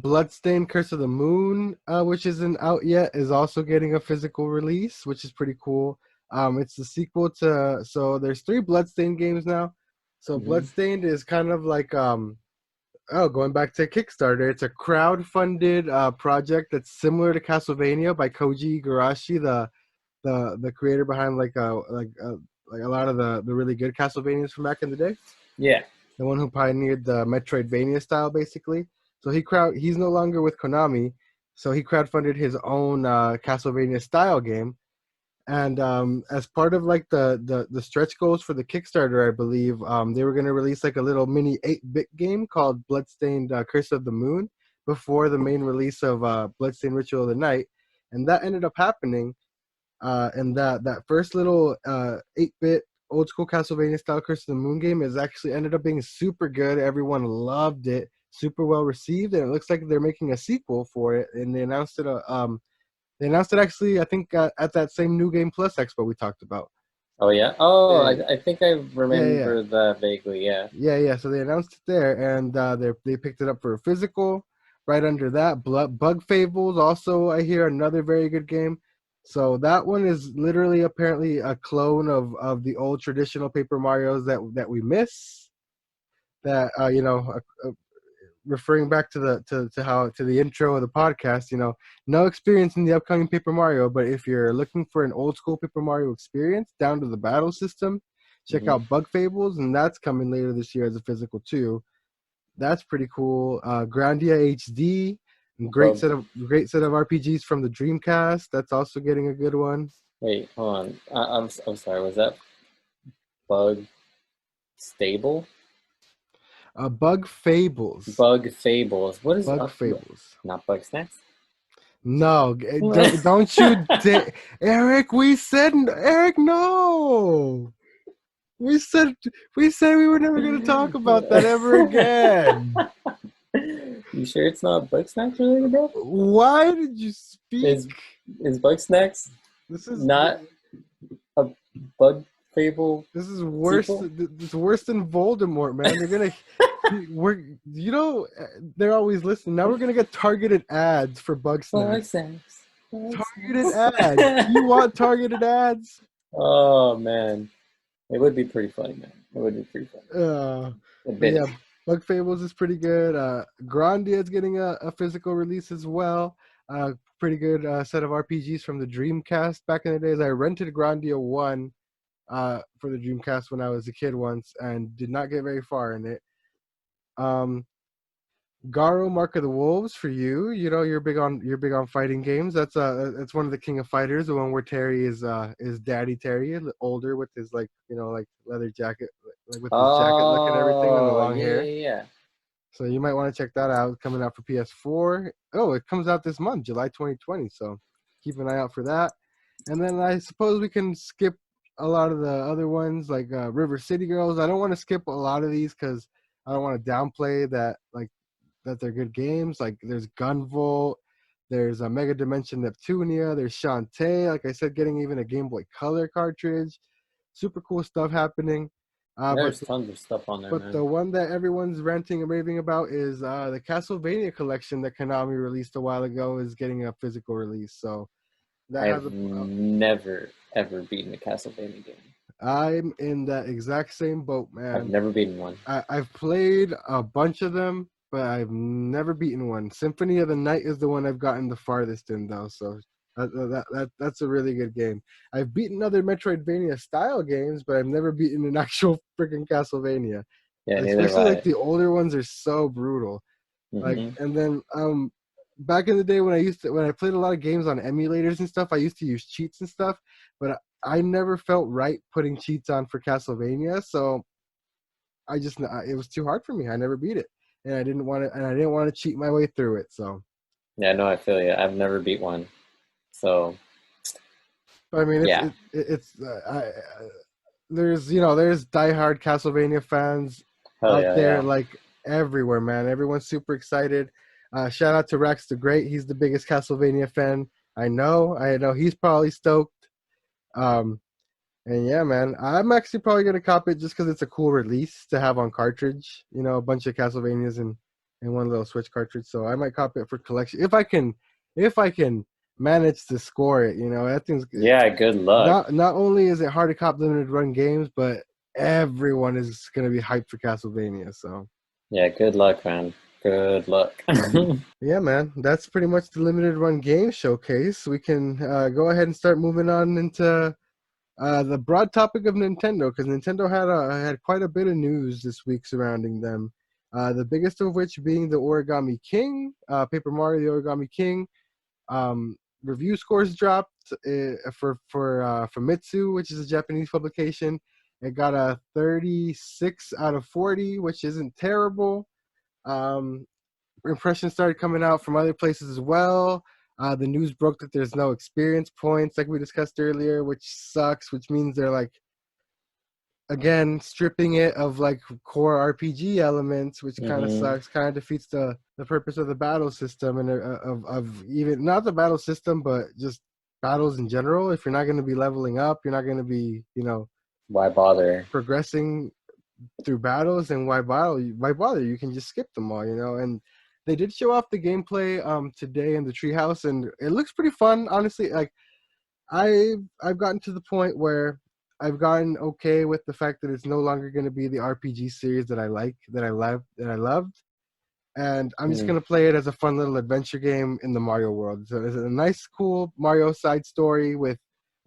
Bloodstained Curse of the Moon, which isn't out yet, is also getting a physical release, which is pretty cool. It's the sequel to so there's three Bloodstained games now. So Hmm. Bloodstained is kind of like going back to Kickstarter, it's a crowd-funded project that's similar to Castlevania by Koji Igarashi, the creator behind like a lot of the really good Castlevanias from back in the day. Yeah. The one who pioneered the Metroidvania style, basically. So he's no longer with Konami, so he crowdfunded his own Castlevania style game. And as part of like the stretch goals for the Kickstarter, I believe they were going to release like a little mini 8-bit game called Bloodstained Curse of the Moon before the main release of Bloodstained Ritual of the Night, and that ended up happening. And that first little 8-bit old school Castlevania style Curse of the Moon game is actually ended up being super good. Everyone loved it, super well received, and it looks like they're making a sequel for it. And they announced it actually, I think, at that same New Game Plus Expo we talked about. Oh yeah. Oh, Yeah, I think I yeah, yeah, remember that vaguely. Yeah. yeah. So they announced it there, and they picked it up for a physical. Right under that, Bug Fables, also I hear another very good game. So that one is literally apparently a clone of the old traditional Paper Mario's that we miss. That referring back to the intro of the podcast, no experience in the upcoming Paper Mario, but if you're looking for an old school Paper Mario experience down to the battle system, check Hmm. out Bug Fables, and that's coming later this year as a physical too. That's pretty cool. Grandia HD, Bug. great set of RPGs from the Dreamcast. That's also getting a good one. Wait, hold on. I'm sorry. Was that Bug Stable? Bug Fables, Bug Fables. What is Bug Fables. not Bug Snacks? No, What? don't you, Eric. We said Eric. No, we said we were never going to talk about that ever again. You sure it's not Bug Snacks related, bro? Why did you speak? Is is Bug Snacks This is not a Bug Fable this is worse. sequel? It's worse than Voldemort, man. They're gonna we're they're always listening. Now we're gonna get targeted ads for Bug Bug Snacks. Snacks. Bug Targeted Snacks. ads. You want targeted ads? Oh man, it would be pretty funny, man. It would be pretty funny. Uh, but Admit yeah, it. Bug Fables is pretty good. Grandia is getting a physical release as well. Pretty good set of RPGs from the Dreamcast back in the days. I rented Grandia 1 for the Dreamcast when I was a kid once and did not get very far in it. Um, Garo Mark of the Wolves for you. You know you're big on fighting games. That's one of the King of Fighters, the one where Terry is Daddy Terry, older with his like leather jacket, like with his jacket look and everything and the Oh long yeah, hair. yeah, yeah. So you might want to check that out. Coming out for PS4. Oh, it comes out this month, July 2020. So keep an eye out for that. And then I suppose we can skip a lot of the other ones like River City Girls. I don't want to skip a lot of these because I don't want to downplay that they're good games. Like there's Gunvolt, there's a Mega Dimension Neptunia, there's Shantae. Like I said, getting even a Game Boy Color cartridge. Super cool stuff happening. Uh, but There's tons of stuff on there, but the man. one that everyone's ranting and raving about is the Castlevania collection that Konami released a while ago is getting a physical release. So that has I've a. never ever beaten a Castlevania game. I'm in that exact same boat, I've man. never beaten one. I've played a bunch of them, but I've never beaten one. Symphony of the Night is the one I've gotten the farthest in, though. So that's a really good game. I've beaten other Metroidvania style games, but I've never beaten an actual freaking Castlevania. Yeah, neither have Especially like I. the older ones are so brutal. Like, Hmm. and then back in the day when I played a lot of games on emulators and stuff, I used to use cheats and stuff, but I never felt right putting cheats on for Castlevania, so it was too hard for me. I never beat it, and I didn't want to cheat my way through it. So Yeah, no, I feel you. I've never beat one. So, but I mean, yeah. it's there's diehard Castlevania fans Hell out yeah, there yeah. like everywhere, man. Everyone's super excited. Shout out to Rex the Great. He's the biggest Castlevania fan I know. I know he's probably stoked. Um, and yeah, man, I'm actually probably gonna cop it just because it's a cool release to have on cartridge. You know, a bunch of Castlevanias in one little Switch cartridge. So I might cop it for collection if I can manage to score it. You know, that thing's Yeah, good luck. not only is it hard to cop limited run games, but everyone is gonna be hyped for Castlevania. So Yeah, good luck, man. Good luck. yeah, man, that's pretty much the limited run game showcase. We can go ahead and start moving on into the broad topic of Nintendo, because Nintendo had quite a bit of news this week surrounding them. The biggest of which being the Origami King, Paper Mario: The Origami King. Review scores dropped for Famitsu, which is a Japanese publication. It got a 36 out of 40, which isn't terrible. Um, Impressions started coming out from other places as well. The news broke that there's no experience points, like we discussed earlier, which sucks. Which means they're like again stripping it of like core RPG elements, which kind of hmm sucks. Kind of defeats the purpose of the battle system and of even not the battle system, but just battles in general. If you're not going to be leveling up, you're not going to be Why bother? progressing through battles, and why bother? You can just skip them all, and they did show off the gameplay today in the treehouse, and it looks pretty fun, honestly. Like I've gotten to the point where I've gotten okay with the fact that it's no longer going to be the RPG series that I like, that I loved, and I'm just Mm. going to play it as a fun little adventure game in the Mario world. So it's a nice cool Mario side story with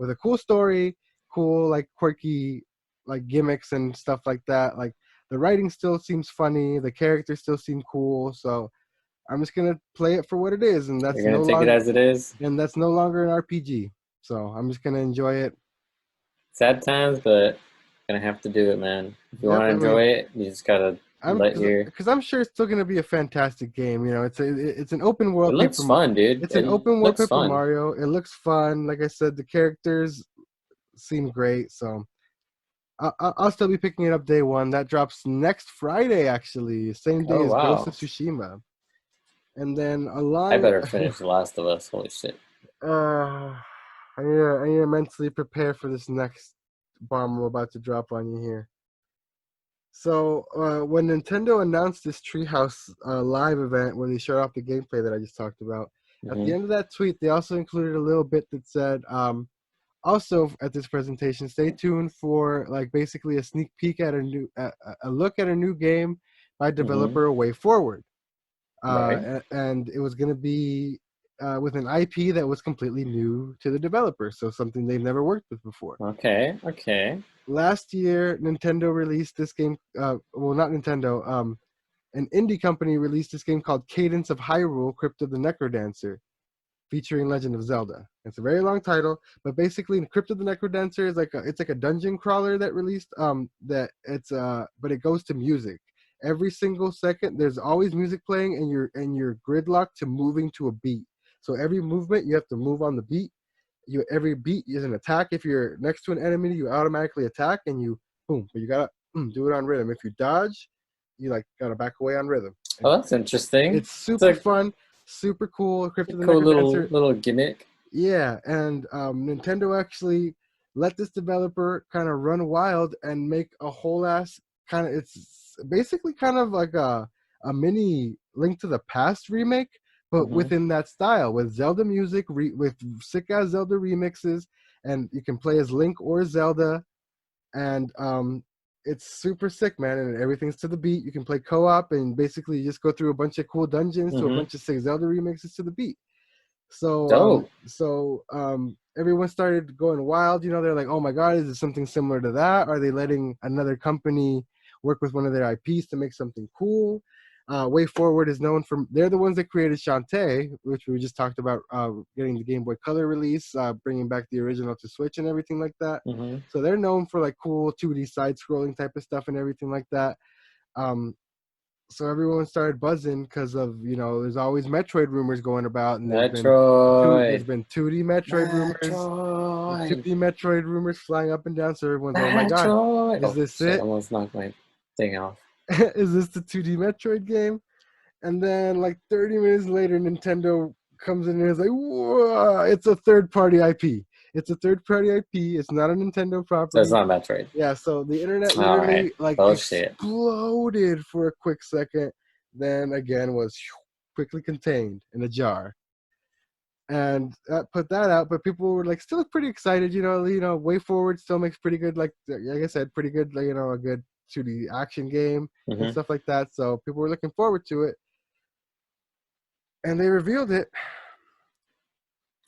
a cool story, cool like quirky like gimmicks and stuff like that. Like the writing still seems funny, the characters still seem cool, so I'm just going to play it for what it is, and You're gonna take it as it is. that's no longer an RPG. So I'm just going to enjoy it. Sad times, but gonna have to do it, man. If you want Yep, to I enjoy mean, it, you just gotta I'm let your. because I'm sure it's still going to be a fantastic game. It's an open It world looks paper. fun, dude. It's an It open world looks Paper fun. Mario. It looks fun. Like I said, the characters seem great. So I'll still be picking it up day one. That drops next Friday, actually, same day Oh as Ghost of wow. Tsushima. And then I along, better finish The Last of Us. Holy shit. I need to mentally prepare for this next bomb I'm about to drop on you here. So when Nintendo announced this Treehouse live event where they showed off the gameplay that I just talked about, at the hmm end of that tweet, they also included a little bit that said, also at this presentation, stay tuned for like basically a sneak peek at a look at a new game by hmm developer Way Forward, Right. and it was going to be with an IP that was completely new to the developer, so something they've never worked with before. Okay. Okay. Last year, Nintendo released this game. Well, not Nintendo. An indie company released this game called Cadence of Hyrule: Crypt of the Necrodancer, featuring Legend of Zelda. It's a very long title, but basically, Crypt of the Necrodancer is it's like a dungeon crawler that released. But it goes to music. Every single second, there's always music playing, and you're gridlocked to moving to a beat. So every movement, you have to move on the beat. Every beat is an attack. If you're next to an enemy, you automatically attack, and you boom. But you gotta do it on rhythm. If you dodge, you like gotta back away on rhythm. And Oh, that's interesting. it's It's super fun, super cool. Crypt a of the cool little Necrodancer. little gimmick. Yeah, and Nintendo actually let this developer kind of run wild and make a whole ass kind of. It's basically kind of like a mini Link to the Past remake, but hmm within that style with Zelda music, with sick ass Zelda remixes, and you can play as Link or Zelda, and it's super sick, man. And everything's to the beat. You can play co-op and basically just go through a bunch of cool dungeons to a hmm bunch of sick Zelda remixes to the beat. So Dope. everyone started going wild. They're like, "Oh my God, is it something similar to that? Are they letting another company work with one of their IPs to make something cool?" Way Forward is known for, they're the ones that created Shantae, which we just talked about, getting the Game Boy Color release, bringing back the original to Switch and everything like that. Mm-hmm. So they're known for like cool 2D side-scrolling type of stuff and everything like that. So everyone started buzzing because of, there's always Metroid rumors going about, and there's Metroid. been 2D Metroid rumors, Metroid. 2D Metroid rumors flying up and down. So everyone's, oh my god, Metroid. is Oh this shit! I it? almost knocked my thing off. Is this the 2D Metroid game? And then like 30 minutes later, Nintendo comes in and is like, whoa, it's a third-party IP. It's a third-party IP. It's not a Nintendo So it's property. not Metroid. Yeah, so the internet All literally right. like Bullshit. exploded for a quick second, then again was quickly contained in a jar. And that put that out, but people were like still pretty excited, Way Forward still makes pretty good, like I said, pretty good, like, a good 2D action game and Mm-hmm. stuff like that. So people were looking forward to it. And they revealed it.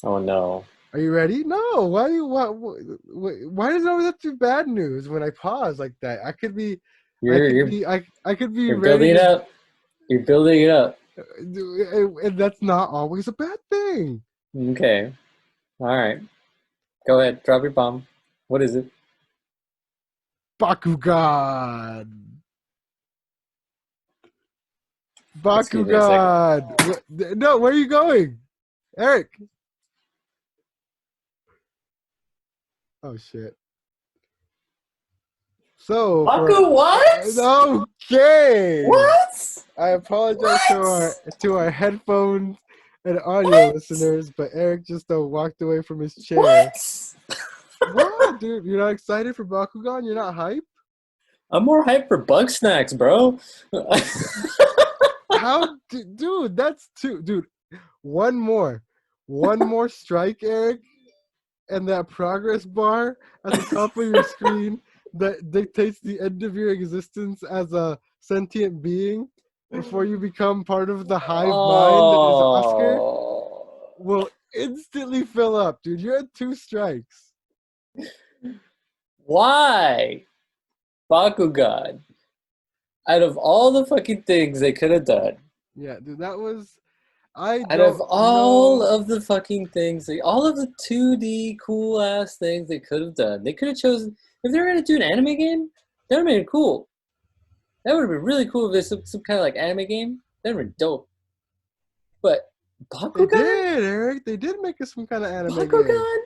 Oh no. Are you ready? No. Why does it always have to be bad news when I pause like that? I could be You're ready building it to, up. You're building it up. and that's not always a bad thing. Okay. All right. Go ahead. Drop your bomb. What is it? Bakugan. Excuse me a second. Bakugan. No, where are you going, Eric? Oh shit. So What? okay. What? I apologize What? to our headphones and audio listeners, but Eric just walked away from his chair. What? What, dude? You're not excited for Bakugan? You're not hype? I'm more hyped for bug snacks, bro. How, dude? That's two, dude. One more strike, Eric, and that progress bar at the top of your screen that dictates the end of your existence as a sentient being before you become part of the hive mind that is Oscar will instantly fill up, dude. You're at 2 strikes. Why? Bakugan. Out of all the fucking things they could have done, Yeah, dude, that was. out of all of the fucking things, all of the 2D cool ass things they could have done, they could have chosen. If they were gonna do an anime game, that would have been cool. That would have been really cool if there's some kind of like anime game. That would have been dope. But They Bakugan? did, Eric. They did make us some kind of anime game. Bakugan?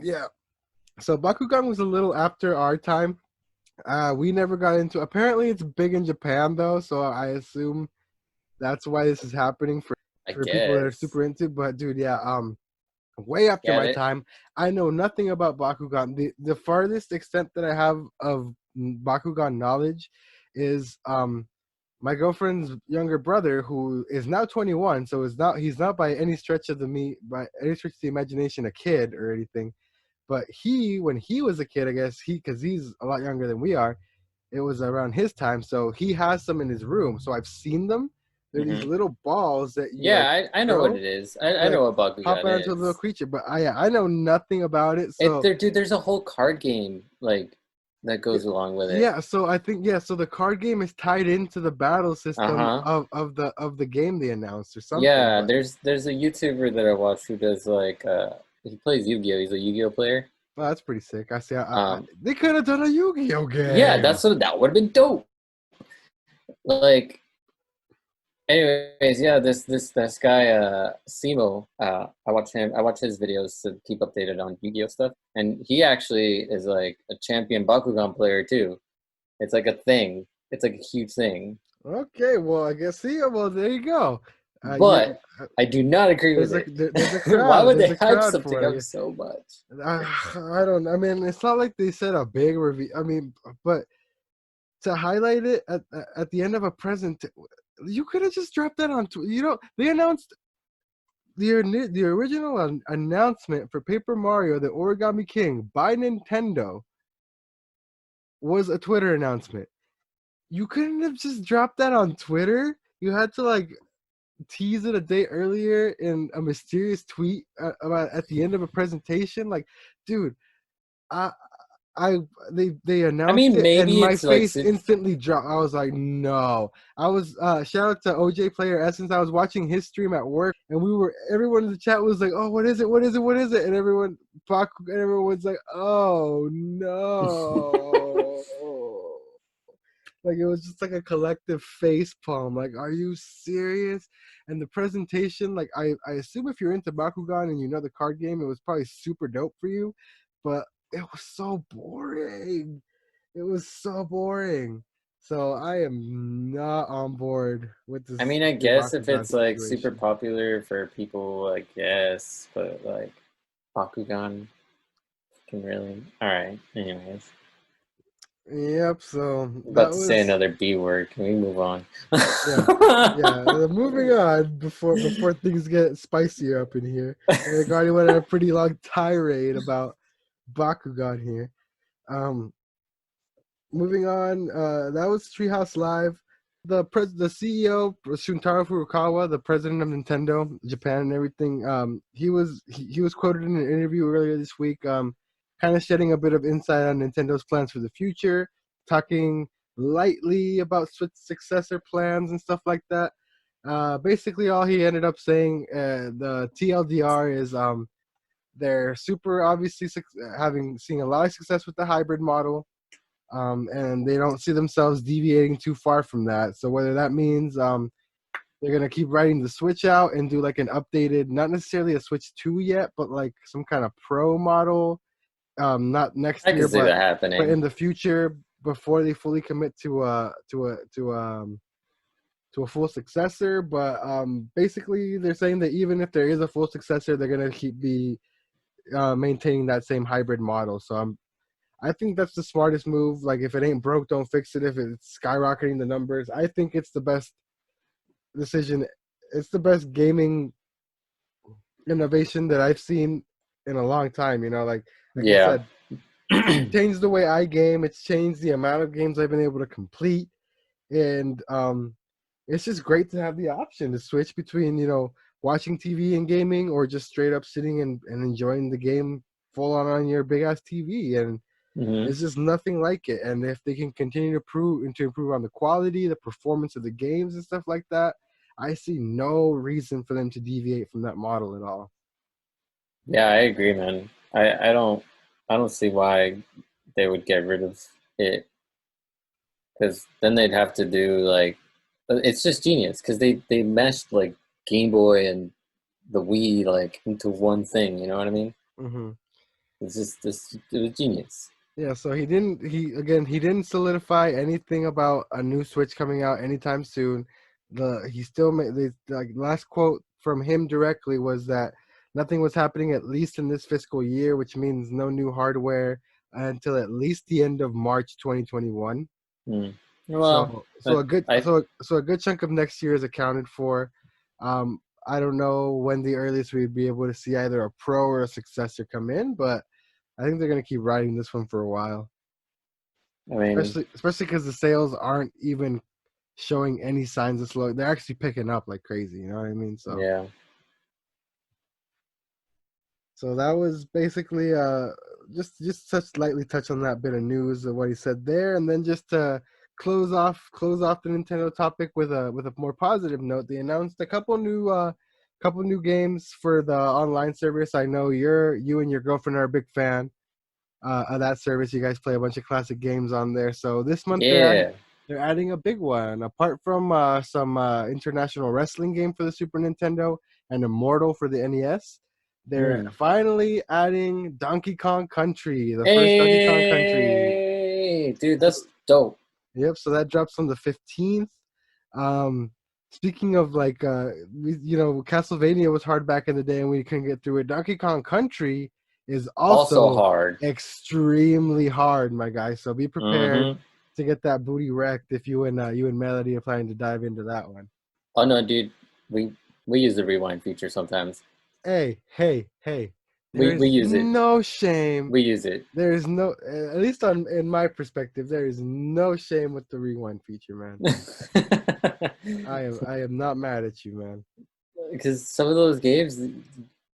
Yeah. So Bakugan was a little after our time. We never got into. Apparently, it's big in Japan though, so I assume that's why this is happening for people that are super into. But dude, yeah, way after my time. I know nothing about Bakugan. The farthest extent that I have of Bakugan knowledge is my girlfriend's younger brother, who is now 21, so he's not by any stretch of the imagination a kid or anything. But when he was a kid, I guess because he's a lot younger than we are, it was around his time. So he has some in his room. So I've seen them. They're these little balls that you I know what it is. I know what Bakugan pop out into a little creature, but I know nothing about it. So dude, there's a whole card game like that goes along with it. Yeah, so I think so the card game is tied into the battle system of the game they announced or something. Yeah, there's a YouTuber that I watch who does like he plays Yu-Gi-Oh! He's a Yu-Gi-Oh! Player. Well, that's pretty sick. I see. They could have done a Yu-Gi-Oh! Game. Yeah, that would have been dope. Like, anyways, yeah, this guy Simo, I watch his videos to keep updated on Yu-Gi-Oh! Stuff, and he actually is like a champion Bakugan player too. It's like a thing. It's like a huge thing. Okay, well, I guess well, there you go. But I do not agree with it. There's a crowd. Why would they hype something up so much? I don't. I mean, it's not like they said a big review. I mean, but to highlight it at the end of a present, you could have just dropped that on. They announced the original announcement for Paper Mario: The Origami King by Nintendo was a Twitter announcement. You couldn't have just dropped that on Twitter. You had to like tease it a day earlier in a mysterious tweet about at the end of a presentation. Like, dude, they I announced mean, it and maybe my it's like face instantly dropped. I was like, no. I was shout out to OJ Player Essence. I was watching his stream at work and everyone in the chat was like, oh, what is it? What is it? What is it? And everyone's like, oh no. Like it was just like a collective face palm. Like, are you serious? And the presentation, like I assume if you're into Bakugan and you know the card game, it was probably super dope for you. But it was so boring. It was so boring. So I am not on board with I this mean, I new guess if Bakugan it's like super situation. popular for people, like yes, but like Bakugan can really. All right. Anyways, Yep. So I'm that about to say was another B word. Can we move on? yeah. Yeah, moving on before things get spicier up in here. We already went on a pretty long tirade about Bakugan here. Um, Moving on, that was Treehouse Live. The CEO Shuntaro Furukawa, the president of Nintendo Japan and everything, he was quoted in an interview earlier this week, kind of shedding a bit of insight on Nintendo's plans for the future, talking lightly about Switch successor plans and stuff like that. Basically, all he ended up saying, the TLDR is they're super obviously having seen a lot of success with the hybrid model, and they don't see themselves deviating too far from that. So whether that means they're gonna keep writing the Switch out and do like an updated, not necessarily a Switch 2 yet, but like some kind of Pro model, not next I can year, see that but happening. in the future before they fully commit to a full successor. But basically, they're saying that even if there is a full successor, they're gonna keep be maintaining that same hybrid model. So I think that's the smartest move. Like, if it ain't broke, don't fix it. If it's skyrocketing the numbers, I think it's the best decision. It's the best gaming innovation that I've seen in a long time. Like I Yeah. said, it's changed the way I game. It's changed the amount of games I've been able to complete, and it's just great to have the option to switch between watching TV and gaming, or just straight up sitting and enjoying the game full on your big ass TV. And hmm it's just nothing like it. And if they can continue to improve on the quality, the performance of the games and stuff like that, I see no reason for them to deviate from that model at all. Yeah, I agree, man. I don't see why they would get rid of it, because then they'd have to do like it's just genius because they meshed like Game Boy and the Wii like into one thing. You know what I mean? Hmm. It's just this. It was genius. Yeah, so he didn't solidify anything about a new Switch coming out anytime soon. He still made the like last quote from him directly was that nothing was happening at least in this fiscal year, which means no new hardware until at least the end of March 2021. Mm. Well, So a good I so a good chunk of next year is accounted for. I don't know when the earliest we'd be able to see either a pro or a successor come in, but I think they're gonna keep riding this one for a while. I mean, Especially because the sales aren't even showing any signs of slow. They're actually picking up like crazy. You know what I mean? yeah, So that was basically just touch lightly touch on that bit of news of what he said there, and then just to close off the Nintendo topic with a more positive note. They announced a couple new games for the online service. I know you and your girlfriend are a big fan of that service. You guys play a bunch of classic games on there. So this month yeah. they're adding a big one. Apart from some international wrestling game for the Super Nintendo and Immortal for the NES, they're Mm. finally adding Donkey Kong Country, the first Donkey Kong Country. Hey, dude, So, that's dope. yep. So that drops on the 15th. Um, Speaking of like, Castlevania was hard back in the day and we couldn't get through it. Donkey Kong Country is Also also hard. extremely hard, my guy. So be prepared Mm-hmm. to get that booty wrecked if you and Melody are planning to dive into that one. Oh no, dude, we we use the rewind feature sometimes. Hey! There We is use it. no shame. We use it. There is no, at least on in my perspective, there is no shame with the rewind feature, man. I am not mad at you, man. Because some of those games,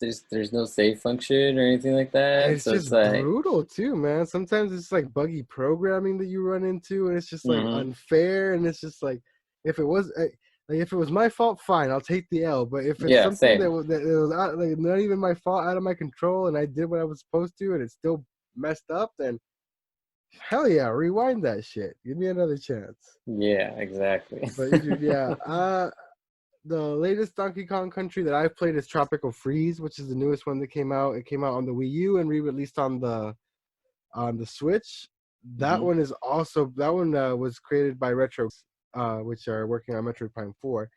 there's no save function or anything like And that. it's So it's just like, brutal too, man. Sometimes it's like buggy programming that you run into, and it's just like hmm unfair. And it's just like, if it was like if it was my fault, fine, I'll take the L. But if it's yeah, something same. that it was out, like not even my fault, out of my control, and I did what I was supposed to, and it's still messed up, then hell yeah, rewind that shit. Give me another chance. Yeah, exactly. But dude, yeah, the latest Donkey Kong Country that I've played is Tropical Freeze, which is the newest one that came out. It came out on the Wii U and re-released on the Switch. That hmm one is also that one was created by Retro, which are working on Metroid Prime 4.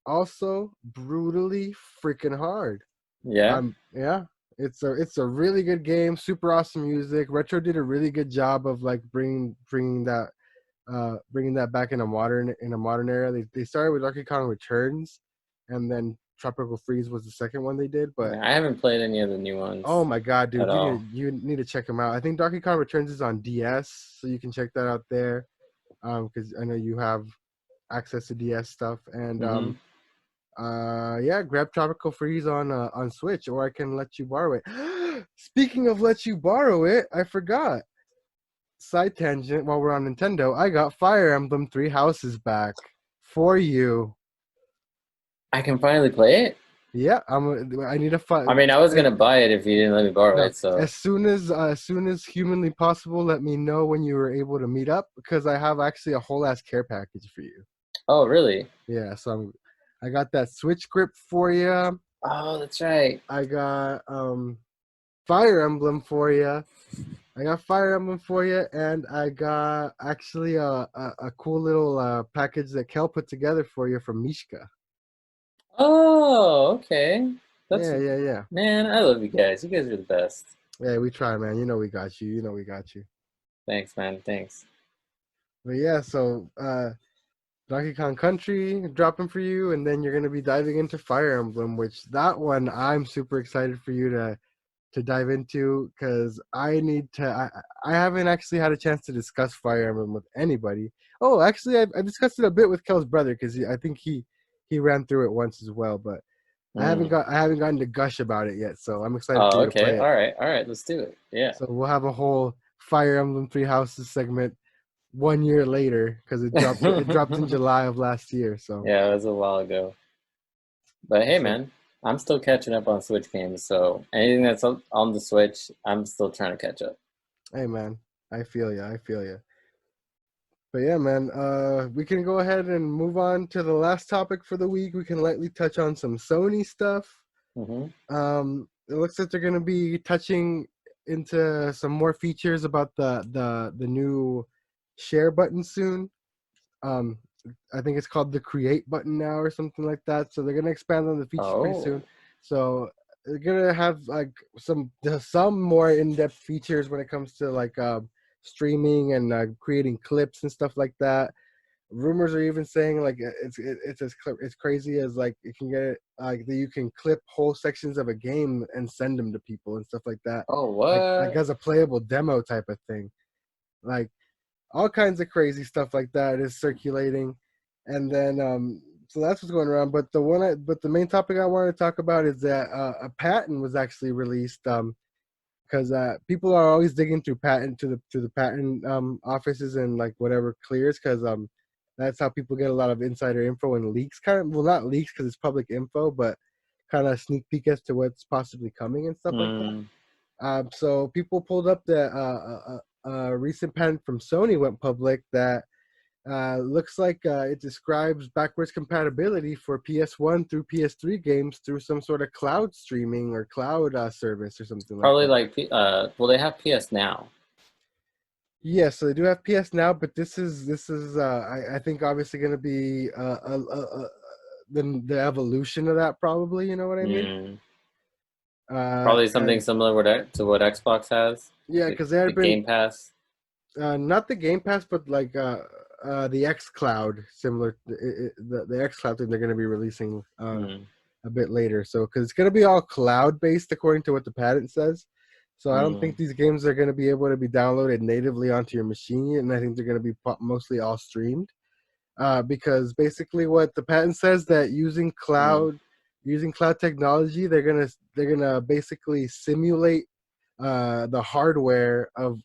Also, brutally freaking hard. Yeah, Yeah, it's a really good game. Super awesome music. Retro did a really good job of like bringing that back in a modern era. They started with Donkey Kong Returns, and then Tropical Freeze was the second one they did. But yeah. I haven't played any of the new oh ones my god, at dude, you all. need to, you need to check them out. I think Donkey Kong Returns is on DS, so you can check that out there. Because I know you have access to DS stuff, and hmm yeah, grab Tropical Freeze on Switch, or I can let you borrow it. Speaking of let you borrow it, I forgot. Side tangent. While we're on Nintendo, I got Fire Emblem Three Houses back for you. I can finally play it. Yeah, I need a I five. mean, I was gonna buy it if you didn't let me borrow No, it. So, as soon as humanly possible, let me know when you were able to meet up because I have actually a whole ass care package for you. oh really? Yeah, so I got that Switch grip for you. Oh, that's right. I got Fire Emblem for you. I got Fire Emblem for you, and I got actually a cool little package that Kel put together for you from Mishka. Oh, okay. That's Yeah, yeah, yeah. man. I love you guys. You guys are the best. Yeah, we try, man. You know we got you. You know we got you. Thanks, man. Thanks. But yeah, so Donkey Kong Country dropping for you, and then you're gonna be diving into Fire Emblem, which that one I'm super excited for you to dive into because I need to. I haven't actually had a chance to discuss Fire Emblem with anybody. Oh, actually, I discussed it a bit with Kel's brother because I think he ran through it once as well, but Mm. I haven't gotten to gush about it yet. So I'm excited for Oh, you to okay. play it. All right. All right. Let's do it. Yeah. So we'll have a whole Fire Emblem Three Houses segment 1 year later because it dropped in July of last year. So Yeah, it was a while ago. But hey, so man, I'm still catching up on Switch games. So anything that's on the Switch, I'm still trying to catch up. hey man, I feel you. I feel you. But yeah, man, we can go ahead and move on to the last topic for the week. We can lightly touch on some Sony stuff. hmm It looks like they're going to be touching into some more features about the new share button soon. Um, I think it's called the create button now or something like that. So they're going to expand on the features pretty Oh, soon. So they're going to have like some more in-depth features when it comes to like streaming and creating clips and stuff like that. Rumors are even saying like it's crazy as like it can get like that you can clip whole sections of a game and send them to people and stuff like that, oh, like what? as a playable demo type of thing. Like all kinds of crazy stuff like that is circulating, and then so that's what's going around. But the main topic I wanted to talk about is that a patent was actually released because people are always digging through patent to the patent offices and like whatever clears because that's how people get a lot of insider info and leaks, kind of, well, not leaks because it's public info, but kind of sneak peek as to what's possibly coming and stuff like that. Mm, So people pulled up that a recent patent from Sony went public that looks like it describes backwards compatibility for PS1 through PS3 games through some sort of cloud streaming or cloud service or something like probably that. like well, they have PS Now. Yeah, so they do have PS Now, but this is I think obviously going to be the evolution of that probably. You know what I mean? Mm, probably something And similar to what Xbox has, yeah, the, because there the had been Game Pass. not the Game Pass, but like the X Cloud, similar the X Cloud thing they're going to be releasing Mm, a bit later. So because it's going to be all cloud based according to what the patent says. So I don't mm, think these games are going to be able to be downloaded natively onto your machine, and I think they're going to be mostly all streamed. Because basically what the patent says that using mm. cloud using cloud technology, they're gonna basically simulate the hardware of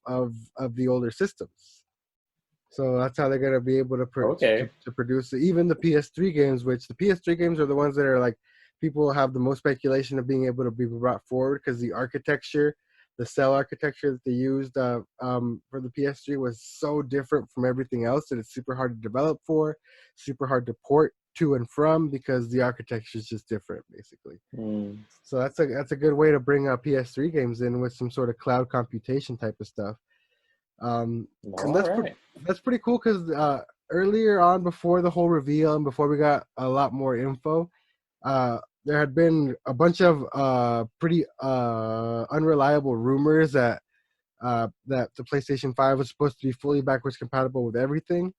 the older systems. So that's how they're gonna be able to Okay. to produce even the PS3 games, which the PS3 games are the ones that are like people have the most speculation of being able to be brought forward because the architecture, the cell architecture that they used for the PS3 was so different from everything else that it's super hard to develop for, super hard to port to and from because the architecture is just different, basically. Mm. So that's a good way to bring PS3 games in with some sort of cloud computation type of stuff. And All right. that's pretty cool because earlier on, before the whole reveal and before we got a lot more info, there had been a bunch of pretty unreliable rumors that the PlayStation 5 was supposed to be fully backwards compatible with everything.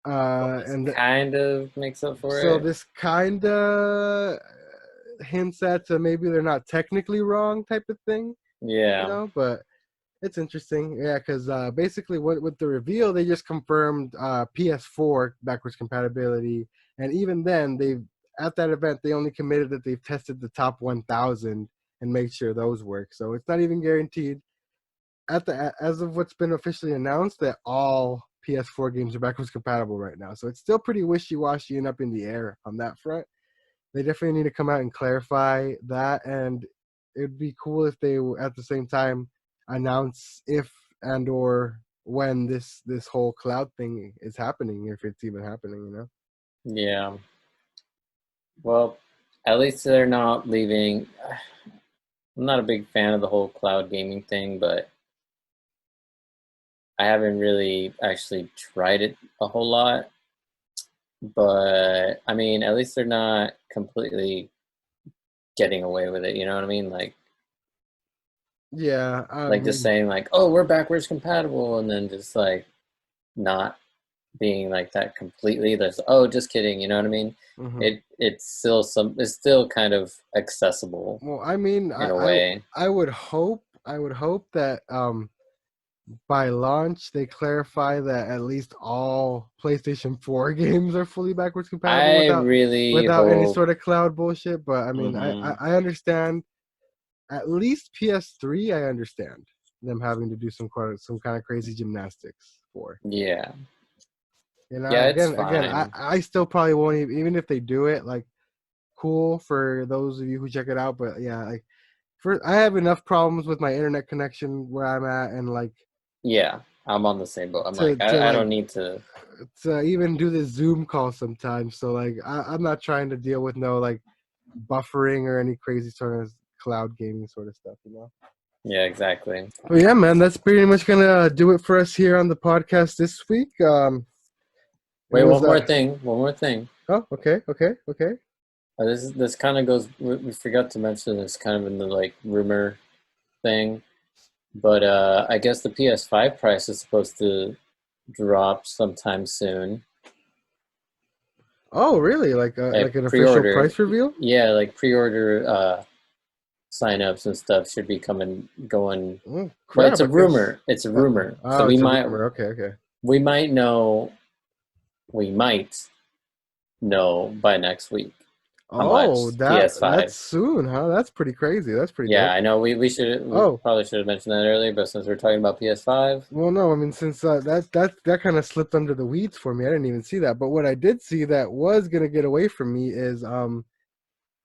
Well, this And kind of makes up for so it. this kind of hints at maybe they're not technically wrong type of thing, Yeah. but it's interesting, yeah, because basically, with the reveal, they just confirmed PS4 backwards compatibility, and even then, they at that event they only committed that they've tested the top 1,000 and made sure those work. So it's not even guaranteed as of what's been officially announced that all PS4 games are backwards compatible right now. So it's still pretty wishy-washy and up in the air on that front. They definitely need to come out and clarify that, and it'd be cool if they at the same time announce if and or when this whole cloud thing is happening, if it's even happening. Yeah. Well, at least they're not leaving. I'm not a big fan of the whole cloud gaming thing, but I haven't really actually tried it a whole lot. But I mean, at least they're not completely getting away with it. You know what I mean? Yeah, I Like just mean, saying like, "Oh, we're backwards compatible," and then just like not being like that completely. There's, oh, just kidding. You know what I mean? mhm. It's still kind of accessible Well, I mean, in a way. I would hope that by launch they clarify that at least all PlayStation 4 games are fully backwards compatible I really without any hope. sort of cloud bullshit. But I mean, Hmm. I understand. At least PS3, I understand them having to do some kind of crazy gymnastics for. Yeah, yeah, it's Again, fine. I still probably won't even if they do it. Like, cool for those of you who check it out, but yeah, like, I have enough problems with my internet connection where I'm at, and like Yeah, I'm on the same boat. I'm like, to I like don't need to. to even do this Zoom call sometimes. So like, I'm not trying to deal with no like buffering or any crazy sort of cloud gaming sort of stuff. Yeah, exactly. Well, yeah, man, that's pretty much gonna do it for us here on the podcast this week. It Wait, was one more thing. oh, okay. This kind of goes. We forgot to mention this kind of in the like rumor thing, but I guess the PS5 price is supposed to drop sometime soon. Oh, really? Like Like an official pre-order, price reveal? yeah, like pre-order signups and stuff should be coming going. Oh, Well, it's crap! a I guess. rumor. It's a rumor. So Oh, it's a rumor. Okay. we might know we might know by next week how Oh, much PS5. that's soon, huh? That's pretty crazy. That's pretty Yeah, dope. I know we Oh, probably should have mentioned that earlier, but since we're talking about PS5, well, no, I mean, since that kind of slipped under the weeds for me, I didn't even see that. But what I did see that was gonna get away from me is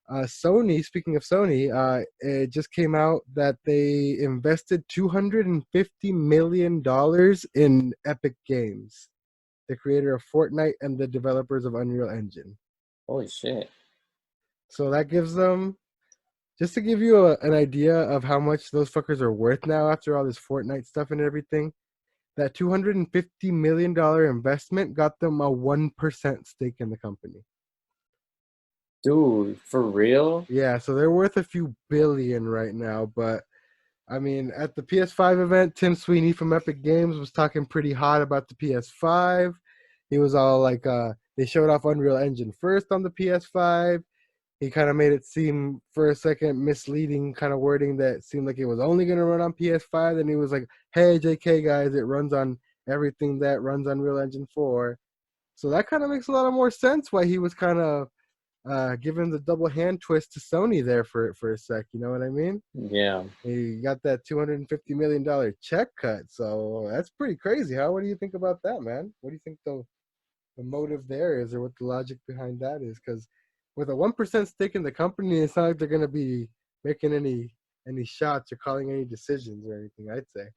Sony. Speaking of Sony, it just came out that they invested $250 million in Epic Games, the creator of Fortnite and the developers of Unreal Engine. holy shit. So that gives them, just to give you an idea of how much those fuckers are worth now after all this Fortnite stuff and everything. That $250 million investment got them a 1% stake in the company. Dude, for real? Yeah, so they're worth a few billion right now. But I mean, at the PS5 event, Tim Sweeney from Epic Games was talking pretty hot about the PS5. He was all like, they showed off Unreal Engine first on the PS5. He kind of made it seem for a second misleading kind of wording that seemed like it was only going to run on PS5. Then he was like, hey, JK guys, it runs on everything that runs on Unreal Engine 4. So that kind of makes a lot of more sense why he was kind of giving the double hand twist to Sony there for a sec. You know what I mean? Yeah. He got that $250 million check cut, so that's pretty crazy. What do you think about that, man? What do you think the motive there is, or what the logic behind that is? Because with a 1% stake in the company, it's not like they're gonna be making any shots or calling any decisions or anything. I'd say.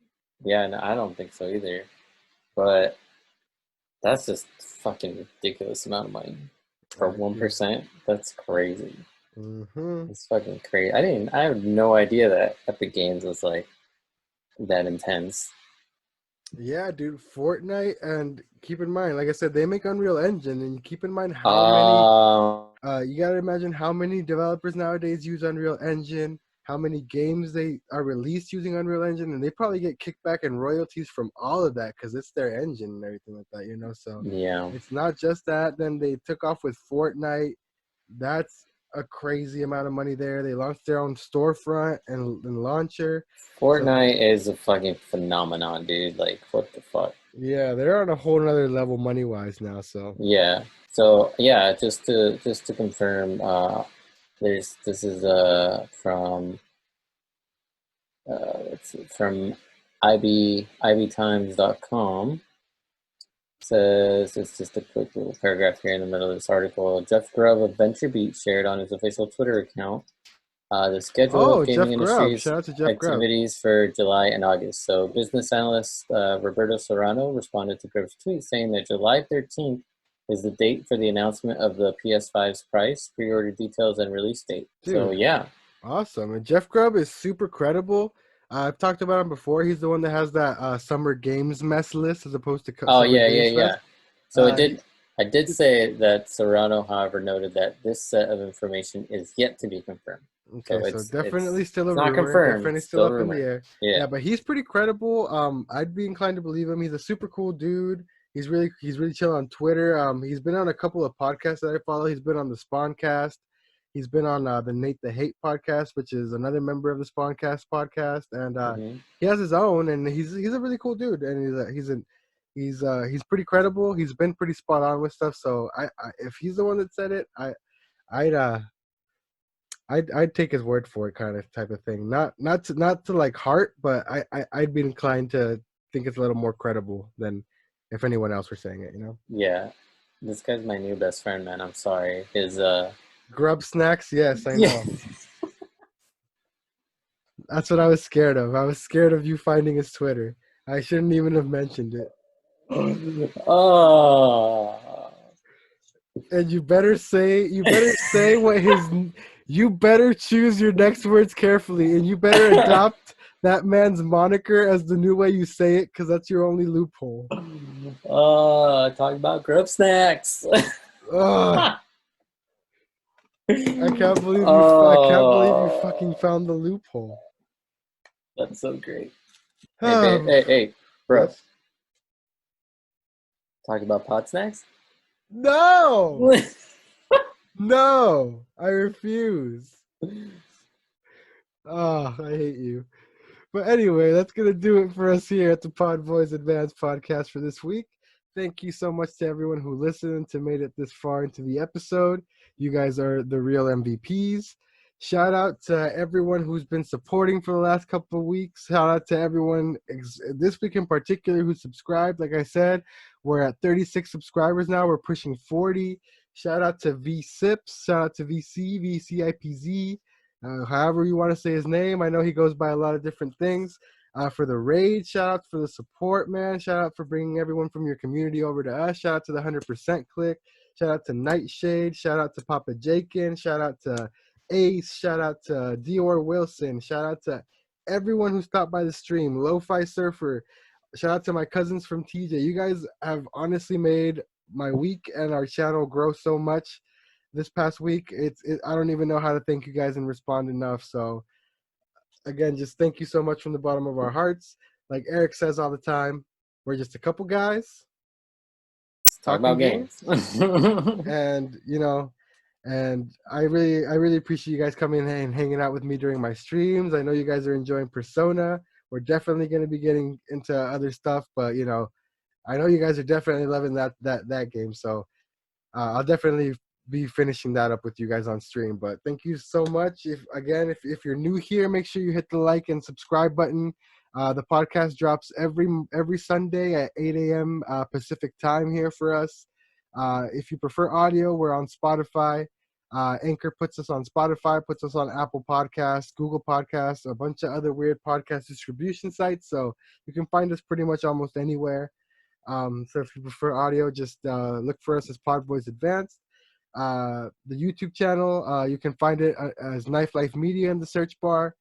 Yeah, no, I don't think so either. But that's just fucking ridiculous amount of money for I agree. 1%. That's crazy. Mm-hmm. It's fucking crazy. I had no idea that Epic Games was like that intense. Yeah, dude, Fortnite, and keep in mind, like I said, they make Unreal Engine, and keep in mind how many. Um, You gotta imagine how many developers nowadays use Unreal Engine, how many games they are released using Unreal Engine, and they probably get kickback and royalties from all of that because it's their engine and everything like that, you know. So yeah. it's not just that. Then they took off with Fortnite. That's a crazy amount of money there. They launched their own storefront and launcher. So Fortnite is a fucking phenomenon, dude. Like, what the fuck? yeah, they're on a whole nother level money wise now. So Yeah. So yeah, just to confirm, this is let's see, from ibtimes.com. Says it's just a quick little paragraph here in the middle of this article. Jeff Grubb of VentureBeat shared on his official Twitter account the schedule of oh, gaming Jeff Grubb. industry's Shout out to Jeff Grubb. activities for July and August. So, business analyst Roberto Serrano responded to Grubb's tweet saying that July 13th is the date for the announcement of the PS5's price, pre-order details, and release date. So, Dude, yeah. awesome. And Jeff Grubb is super credible. I've talked about him before. He's the one that has that Summer Games Mess list as opposed to Oh, Summer yeah, yeah, Games yeah. Fest. So He, I did say that Serrano, however, noted that this set of information is yet to be confirmed. okay, So so definitely still it's a not rumor. confirmed, Definitely it's still still a up in the rumor. air. Yeah. Yeah, but he's pretty credible. I'd be inclined to believe him. He's a super cool dude. He's really chill on Twitter. He's been on a couple of podcasts that I follow. He's been on the Spawncast. He's been on the Nate the Hate podcast, which is another member of the Spawncast podcast, and Hmm. he has his own. And he's a really cool dude, and he's pretty credible. He's been pretty spot on with stuff. So if he's the one that said it, I'd I'd take his word for it, kind of type of thing. Not to like heart, but I'd be inclined to think it's a little more credible than if anyone else were saying it. You know, Yeah. This guy's my new best friend, man. I'm sorry. His Grub snacks. Yes, I Yeah. know. That's what I was scared of. I was scared of you finding his Twitter. I shouldn't even have mentioned it. Oh. And you better say what his, you better choose your next words carefully, and you better adopt that man's moniker as the new way you say it, because that's your only loophole. Oh, talk about grub snacks. Ugh, I can't believe you fucking Oh, found the loophole. that's so great. Hey, babe, hey, bro. Yes. Talk about pot snacks? No, no, I refuse. Oh, I hate you. But anyway, that's going to do it for us here at the PodBoyz Advanced podcast for this week. Thank you so much to everyone who listened to made it this far into the episode. You guys are the real MVPs. Shout out to everyone who's been supporting for the last couple of weeks. Shout out to everyone this week in particular who subscribed. Like I said, we're at 36 subscribers now. We're pushing 40. Shout out to VSIPs. Shout out to VCIPZ. However you want to say his name. I know he goes by a lot of different things. For the raid, shout out for the support, man. Shout out for bringing everyone from your community over to us. Shout out to the 100% click. Shout out to Nightshade. Shout out to Papa Jakin. Shout out to Ace. Shout out to Dior Wilson. Shout out to everyone who stopped by the stream. Lo-Fi Surfer. Shout out to my cousins from TJ. You guys have honestly made my week and our channel grow so much this past week. I don't even know how to thank you guys and respond enough. So again, just thank you so much from the bottom of our hearts. Like Eric says all the time, we're just a couple guys Let's talk talking about games. games. And and I really appreciate you guys coming in and hanging out with me during my streams. I know you guys are enjoying Persona. We're definitely going to be getting into other stuff, but I know you guys are definitely loving that game. So I'll definitely be finishing that up with you guys on stream. But thank you so much. If you're new here, make sure you hit the like and subscribe button. The podcast drops every Sunday at 8 a.m. Pacific time here for us. If you prefer audio, we're on Spotify. Anchor puts us on Spotify, puts us on Apple Podcasts, Google Podcasts, a bunch of other weird podcast distribution sites. So you can find us pretty much almost anywhere. So if you prefer audio, just look for us as PodBoyz Advanced. The YouTube channel, you can find it as Knife Life Media in the search bar.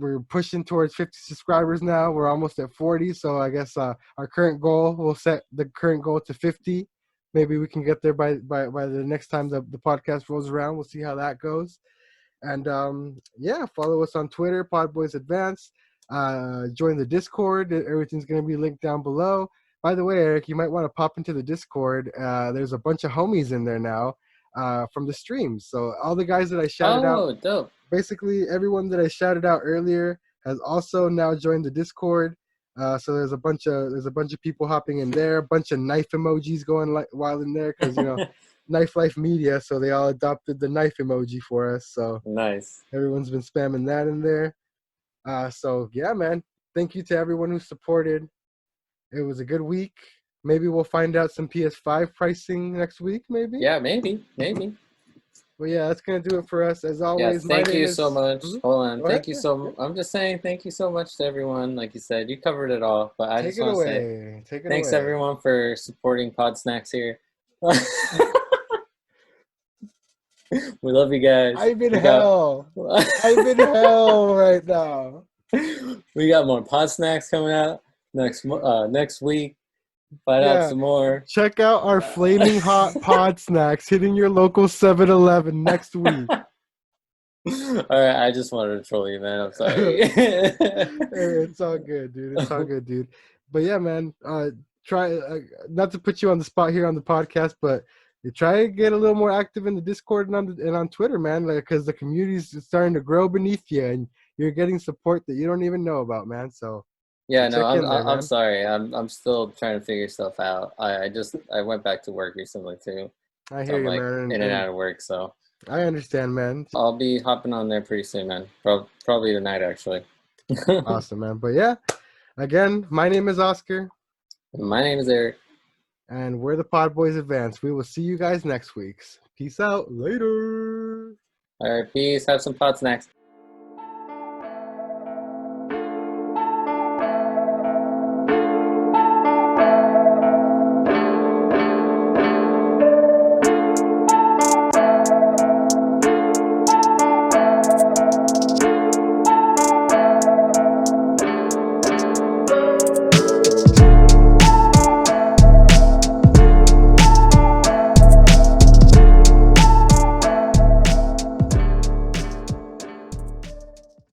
We're pushing towards 50 subscribers now. We're almost at 40, so I guess our current goal, we'll set the current goal to 50. Maybe we can get there by the next time the podcast rolls around. We'll see how that goes. And follow us on Twitter, PodBoyz Advanced. Join the Discord. Everything's going to be linked down below. By the way, Eric, you might want to pop into the Discord. There's a bunch of homies in there now from the streams. So all the guys that I shouted out. Oh, dope. Basically, everyone that I shouted out earlier has also now joined the Discord. So there's a bunch of people hopping in there, a bunch of knife emojis going wild in there because Knife Life Media, so they all adopted the knife emoji for us. So nice. Everyone's been spamming that in there. So yeah, man. Thank you to everyone who supported. It was a good week. Maybe we'll find out some PS5 pricing next week. Maybe. Yeah, maybe. Well, yeah, that's gonna do it for us as always. Yes, thank you so much. Mm-hmm. Hold on, thank you so. I'm just saying, thank you so much to everyone. Like you said, you covered it all, but I just want to say thanks everyone for supporting Pod Snacks here. We love you guys. I'm in hell. I'm in hell right now. We got more Pod Snacks coming out next week. Find out some more. Check out our flaming hot pod snacks hitting your local 7-Eleven next week. All right, I just wanted to troll you, man. I'm sorry. Hey, it's all good, dude. It's all good, dude. But yeah, man, try not to put you on the spot here on the podcast, but you try to get a little more active in the Discord and on Twitter, man, because the community's starting to grow beneath you, and you're getting support that you don't even know about, man. So. Yeah, no, I'm sorry. I'm still trying to figure stuff out. I went back to work recently too. I hear you, man. In and out of work, so. I understand, man. I'll be hopping on there pretty soon, man. Probably tonight, actually. Awesome, man. But yeah, again, my name is Oscar. My name is Eric. And we're the PodBoyz Advanced. We will see you guys next week. Peace out. Later. All right, peace. Have some pod snacks.